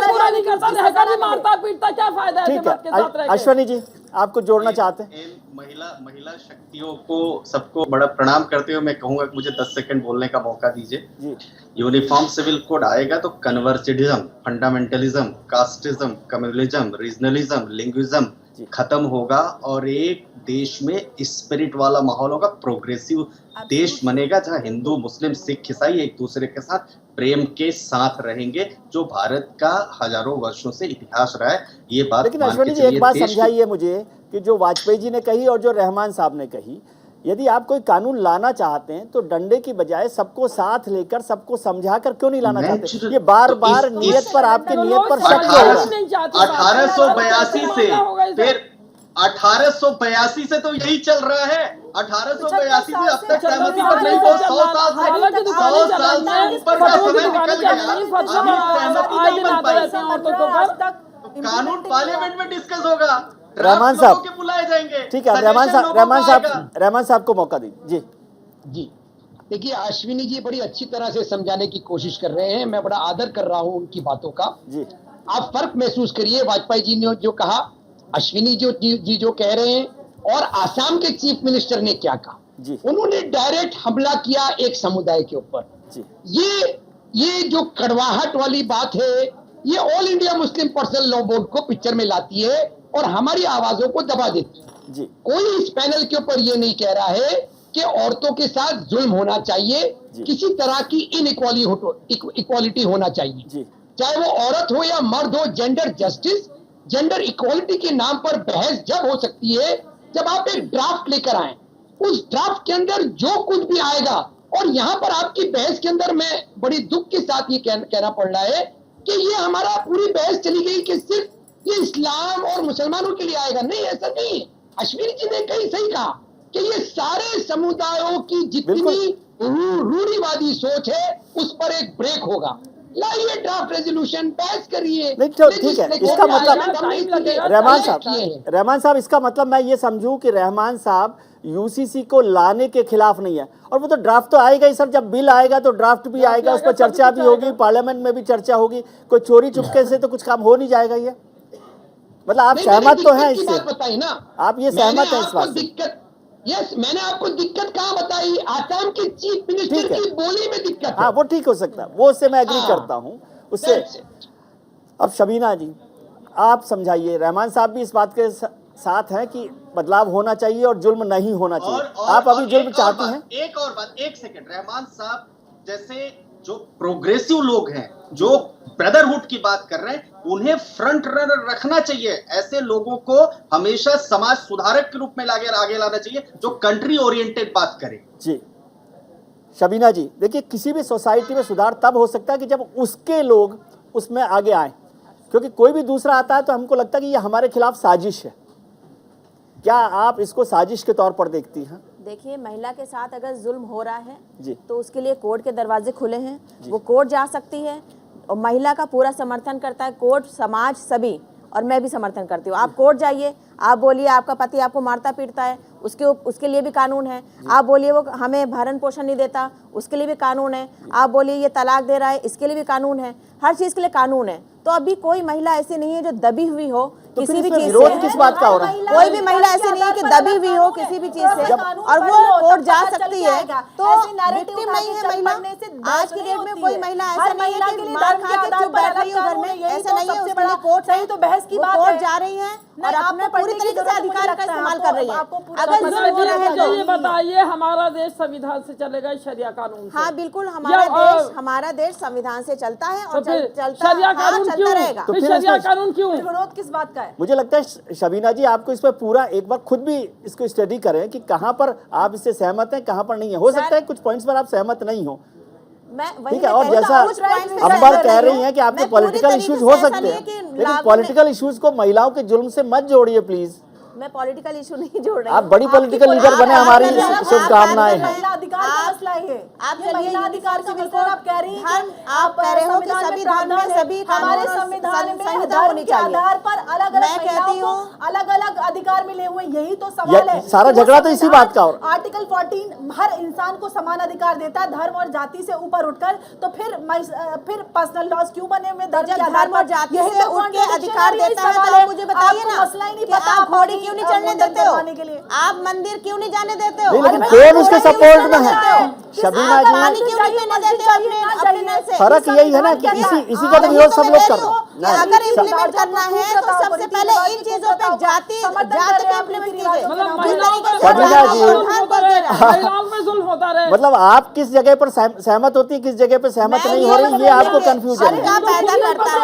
S5: पूरा नहीं करता, मारता पीटता, क्या फायदा है?
S1: ठीक है अश्विनी जी, आपको जोड़ना चाहते हैं?
S7: महिला शक्तियों को सबको बड़ा प्रणाम करते हुए मैं कहूंगा कि मुझे 10 सेकंड बोलने का मौका दीजिए। यूनिफॉर्म सिविल कोड आएगा तो कन्वर्सिडिज्म, fundamentalism, casteism, communalism, regionalism, linguism खत्म होगा और एक देश में स्पिरिट वाला माहौल होगा, प्रोग्रेसिव देश बनेगा जहां हिंदू, मुस्लिम, सिख, ईसाई एक दूसरे के साथ प्रेम के साथ रहेंगे, जो भारत का हजारों वर्षों से इतिहास रहा है। ये बात
S1: लेकिन अश्विनी जी एक बात समझाइए मुझे कि जो वाजपेयी जी ने कही और जो रहमान साहब ने कही, यदि आप कोई कानून लाना चाहते हैं तो डंडे की बजाय सबको साथ लेकर सबको समझाकर क्यों नहीं लाना चाहते? ये बार बार नियत पर आपके नियत पर शक क्यों हो रहा है?
S7: 1882 से फिर 1882 से तो यही चल रहा है। 1882 से अब तक सहमति पर नहीं पहुंच, 100 साल से ऊपर का समय निकल गया, अभी सहमति नहीं बन पाई। कानून पार्लियामेंट में डिस्कस होगा,
S1: रहमान साहब
S7: के बुलाए जाएंगे।
S1: ठीक है, रहमान साहब को मौका दीजिए।
S6: जी देखिए, अश्विनी जी बड़ी अच्छी तरह से समझाने की कोशिश कर रहे हैं, मैं बड़ा आदर कर रहा हूं उनकी बातों का।
S1: जी
S6: आप फर्क महसूस करिए, वाजपेयी जी ने जो कहा, अश्विनी जी जो कह रहे हैं, और आसाम के चीफ मिनिस्टर ने क्या कहा।
S1: जी
S6: उन्होंने डायरेक्ट हमला किया एक समुदाय के ऊपर। ये जो कड़वाहट वाली बात है, ये all India Muslim personal law board को पिक्चर में लाती है और हमारी आवाजों को दबा देती है।
S1: जी
S6: कोई इस पैनल के ऊपर ये नहीं कह रहा है कि औरतों के साथ जुल्म होना चाहिए, किसी तरह की इक्वालिटी होना चाहिए, चाहे वो औरत हो या मर्द हो। जेंडर जस्टिस, जेंडर इक्वालिटी के नाम पर बहस जब हो सकती है जब आप एक ड्राफ्ट लेकर आए, उस ड्राफ्ट के अंदर जो कुछ भी आएगा। और यहाँ पर आपकी बहस के अंदर मैं बड़ी दुख के साथ ये कहना पड़ रहा है कि ये हमारा पूरी बहस चली गई कि सिर्फ ये इस्लाम और मुसलमानों के लिए आएगा। नहीं, ऐसा नहीं है। अश्विनी जी ने कहीं सही कहा कि ये सारे समुदायों की जितनी रूढ़िवादी सोच है उस पर एक ब्रेक होगा। लाइए ड्राफ्ट रेजोल्यूशन, बहस करिए।
S1: ठीक है, इसका मतलब रहमान साहब इसका मतलब मैं ये समझूं कि रहमान साहब यूसीसी को लाने के खिलाफ नहीं है। और वो तो ड्राफ्ट तो आएगा ही सर, जब बिल आएगा तो ड्राफ्ट भी आएगा, उस पर चर्चा भी होगी, पार्लियामेंट में भी चर्चा होगी। कोई चोरी चुपके से तो कुछ काम हो नहीं जाएगा। ये मतलब आप सहमत तो हैं इससे?
S6: बताइए ना,
S1: आप ये सहमत हैं इस बात से?
S6: यस, मैंने आपको दिक्कत कहाँ बताई? आसाम के चीफ मिनिस्टर की बोली में दिक्कत है।
S1: हाँ, वो ठीक हो सकता है, वो उससे मैं एग्री करता हूँ उससे। अब शबीना जी आप समझाइए, रहमान साहब भी इस बात के साथ हैं कि बदलाव होना चाहिए और जुल्म नहीं होना चाहिए। आप अभी जुल्म चाहती हैं?
S7: एक और बात, एक सेकंड, रहमान साहब जैसे जो प्रोग्रेसिव लोग हैं, जो ब्रदरहुड की बात कर रहे हैं, उन्हें फ्रंट रनर रखना चाहिए। ऐसे लोगों को हमेशा समाज सुधारक के रूप में आगे लाना चाहिए, जो कंट्री ओरिएंटेड बात करे।
S1: जी शबीना जी, देखिए किसी भी सोसाइटी में सुधार तब हो सकता है कि जब उसके लोग उसमें आगे आए, क्योंकि कोई भी दूसरा आता है तो हमको लगता है कि ये हमारे खिलाफ साजिश है। क्या आप इसको साजिश के तौर पर देखती हैं?
S4: देखिए, महिला के साथ अगर जुल्म हो रहा है
S1: जी,
S4: तो उसके लिए कोर्ट के दरवाजे खुले हैं, वो कोर्ट जा सकती है और महिला का पूरा समर्थन करता है कोर्ट, समाज, सभी। और मैं भी समर्थन करती हूँ। आप कोर्ट जाइए, आप बोलिए आपका पति आपको मारता पीटता है, उसके लिए भी कानून है। आप बोलिए वो हमें भरण पोषण नहीं देता, उसके लिए भी कानून है। आप बोलिए ये तलाक दे रहा है, इसके लिए भी कानून है। हर चीज़ के लिए कानून है। तो अभी कोई महिला ऐसी नहीं है जो दबी हुई हो किसी भी चीज से।
S1: विरोध किस बात का हो रहा है?
S4: कोई भी महिला ऐसी नहीं है कि दबी हुई हो किसी भी चीज से, और वो कोर्ट जा सकती है। तो विक्टिम नहीं है महिला। आज की डेट में कोई महिला ऐसा नहीं है कि मार खा के चुप बैठ रही हो घर में, ऐसा नहीं है। उसके लिए कोर्ट सही तो बहस की बात कोर्ट जा रही है और अपने पूरी तरीके से अधिकार का इस्तेमाल कर रही है। अगर जुल्म हो रहा है तो
S5: ये बताइए, हमारा देश संविधान से चलेगा, शरिया कानून से?
S4: हाँ बिल्कुल, हमारा देश संविधान से चलता है और चलता रहेगा।
S5: तो शरिया कानून क्यों?
S4: विरोध किस बात का है?
S1: मुझे लगता है शबीना जी आपको इस पर पूरा एक बार खुद भी इसको स्टडी करें कि कहां पर आप इससे सहमत हैं, कहां पर नहीं है। हो सकता है कुछ पॉइंट्स पर आप सहमत नहीं हो, ठीक है। और जैसा अंबर कह रही हैं कि आपके पॉलिटिकल इश्यूज हो सकते हैं, लेकिन पॉलिटिकल इश्यूज को महिलाओं के जुल्म से मत जोड़िए प्लीज।
S4: मैं पॉलिटिकल इशू नहीं जोड़ रही।
S1: आप बड़ी पॉलिटिकल लीडर बने, हमारी शुभकामनाएं हैं।
S4: महिला अधिकार का मसला है। आप महिला अधिकार का मसला आप कह रही हैं, आप कह रहे हो कि सभी धर्म में सभी हमारे संविधान में धर्म के आधार पर अलग-अलग, मैं कहती हूँ अलग-अलग अधिकार मिले हुए, यही तो सवाल है।
S1: सारा झगड़ा तो इसी बात का हो।
S15: आर्टिकल 14 हर इंसान को समान अधिकार देता है, धर्म और जाति से ऊपर उठकर। तो फिर पर्सनल लॉज क्यों बने हुए?
S4: धर्म और जाति से उठ के अधिकार देता है, तो मुझे बताइए ना,
S15: मसला ही नहीं पता।
S4: क्यों नहीं चढ़ने देते हो? आप मंदिर क्यों नहीं जाने देते हो?
S1: लेकिन कौन उसके सपोर्ट में है? शबीना जी,
S4: पानी क्यों नहीं पीने देते हो अपने नल से?
S1: फर्क यही है ना कि इसी का तो विरोध सब लोग कर रहे हैं।
S4: कि अगर इम्प्लीमेंट करना है तो सबसे पहले इन चीजों पे जाति पे इम्प्लीमेंट कीजिए।
S1: मतलब आप किस जगह पर सहमत होती है, किस जगह पर सहमत नहीं हो रही, ये आपको कंफ्यूजन है।
S4: पैदा करता है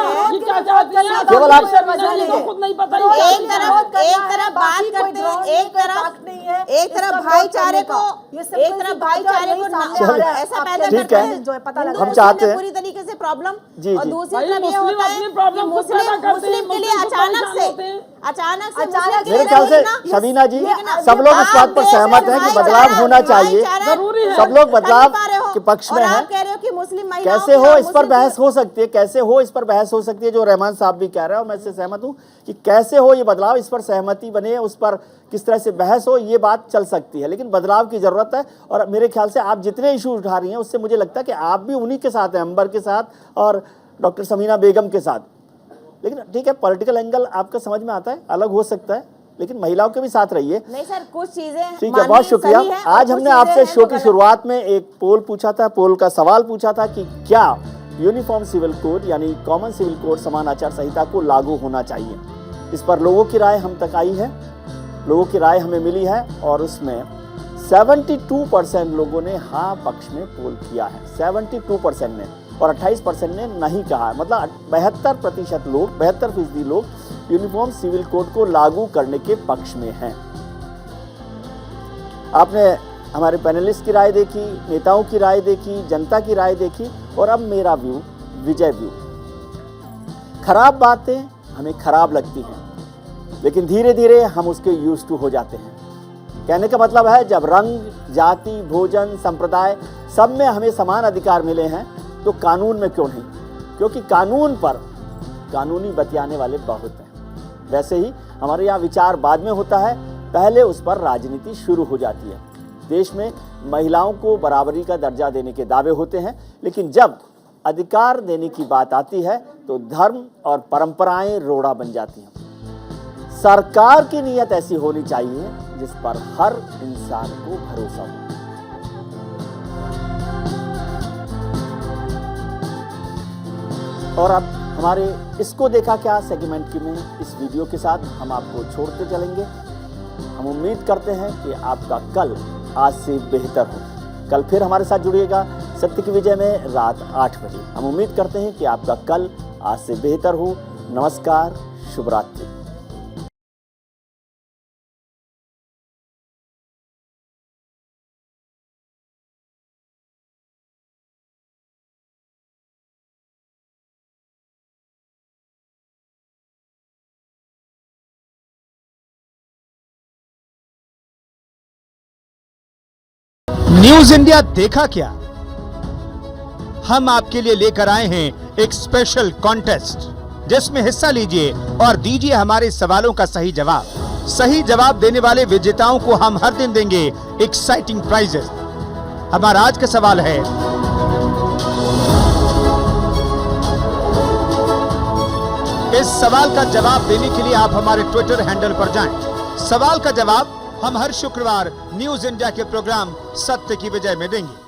S1: केवल आप
S4: एक तरफ बात करते हैं, एक तरफ भाईचारे को ऐसा पैदा करते हैं जो पता लगा
S1: हम चाहते हैं
S4: पूरी तरीके से प्रॉब्लम।
S1: जी,
S4: और
S1: जी।
S4: दूसरी तरफ ये होता है कि मुस्लिम के लिए अचानक से
S1: मेरे ख्याल से शबीना जी सब लोग इस बात पर सहमत हैं कि बदलाव होना चाहिए, सब लोग बदलाव के पक्ष में हैं।
S4: कह रहे हो कि मुस्लिम
S1: कैसे हो इस पर बहस हो सकती है, कैसे हो इस पर बहस हो सकती है, जो रहमान साहब भी कह रहे हैं और मैं इससे सहमत हूँ कि कैसे हो ये बदलाव, इस पर सहमति बने, उस पर किस तरह से बहस हो, ये बात चल सकती है, लेकिन बदलाव की जरूरत है। और मेरे ख्याल से आप जितने इशू उठा रही हैं उससे मुझे लगता है कि आप भी उन्हीं के साथ हैं, अंबर के साथ और डॉक्टर समीना बेगम के साथ। लेकिन ठीक है, पॉलिटिकल एंगल आपका समझ में आता है, अलग हो सकता है, लेकिन महिलाओं के भी साथ रहिए।
S4: नहीं सर, कुछ चीजें
S1: ठीक है, बहुत शुक्रिया। आज हमने आपसे शो की शुरुआत में एक पोल पूछा था, पोल का सवाल पूछा था कि क्या यूनिफॉर्म सिविल कोड यानी कॉमन सिविल कोड समान आचार संहिता को लागू होना चाहिए। इस पर लोगों की राय हम तक आई है, लोगों की राय हमें मिली है और उसमें 72% लोगों ने हाँ पक्ष में पोल किया है, 72% ने, और 28% ने नहीं कहा है। मतलब 72% लोग, 72% लोग यूनिफॉर्म सिविल कोड को लागू करने के पक्ष में हैं। आपने हमारे पैनलिस्ट की राय देखी, नेताओं की राय देखी, जनता की राय देखी और अब मेरा व्यू, विजय व्यू। खराब बातें हमें खराब लगती हैं, लेकिन धीरे धीरे हम उसके यूज्ड टू हो जाते हैं। कहने का मतलब है जब रंग, जाति, भोजन, संप्रदाय सब में हमें समान अधिकार मिले हैं तो कानून में क्यों नहीं, क्योंकि कानून पर कानूनी बतियाने वाले बहुत हैं। वैसे ही हमारे यहाँ विचार बाद में होता है, पहले उस पर राजनीति शुरू हो जाती है। देश में महिलाओं को बराबरी का दर्जा देने के दावे होते हैं, लेकिन जब अधिकार देने की बात आती है तो धर्म और परंपराएं रोड़ा बन जाती हैं। सरकार की नीयत ऐसी होनी चाहिए जिस पर हर इंसान को भरोसा हो। और अब हमारे इसको देखा क्या सेगमेंट में इस वीडियो के साथ हम आपको छोड़ते चलेंगे। हम उम्मीद करते हैं कि आपका कल आज से बेहतर हो। कल फिर हमारे साथ जुड़िएगा सत्य की विजय में रात 8 बजे। हम उम्मीद करते हैं कि आपका कल आज से बेहतर हो। नमस्कार, शुभ रात्रि।
S16: न्यूज इंडिया देखा क्या, हम आपके लिए लेकर आए हैं एक स्पेशल कॉन्टेस्ट जिसमें हिस्सा लीजिए और दीजिए हमारे सवालों का सही जवाब। सही जवाब देने वाले विजेताओं को हम हर दिन देंगे एक्साइटिंग प्राइजेस। हमारा आज का सवाल है, इस सवाल का जवाब देने के लिए आप हमारे ट्विटर हैंडल पर जाएं। सवाल का जवाब हम हर शुक्रवार न्यूज इंडिया के प्रोग्राम सत्य की विजय में देंगे।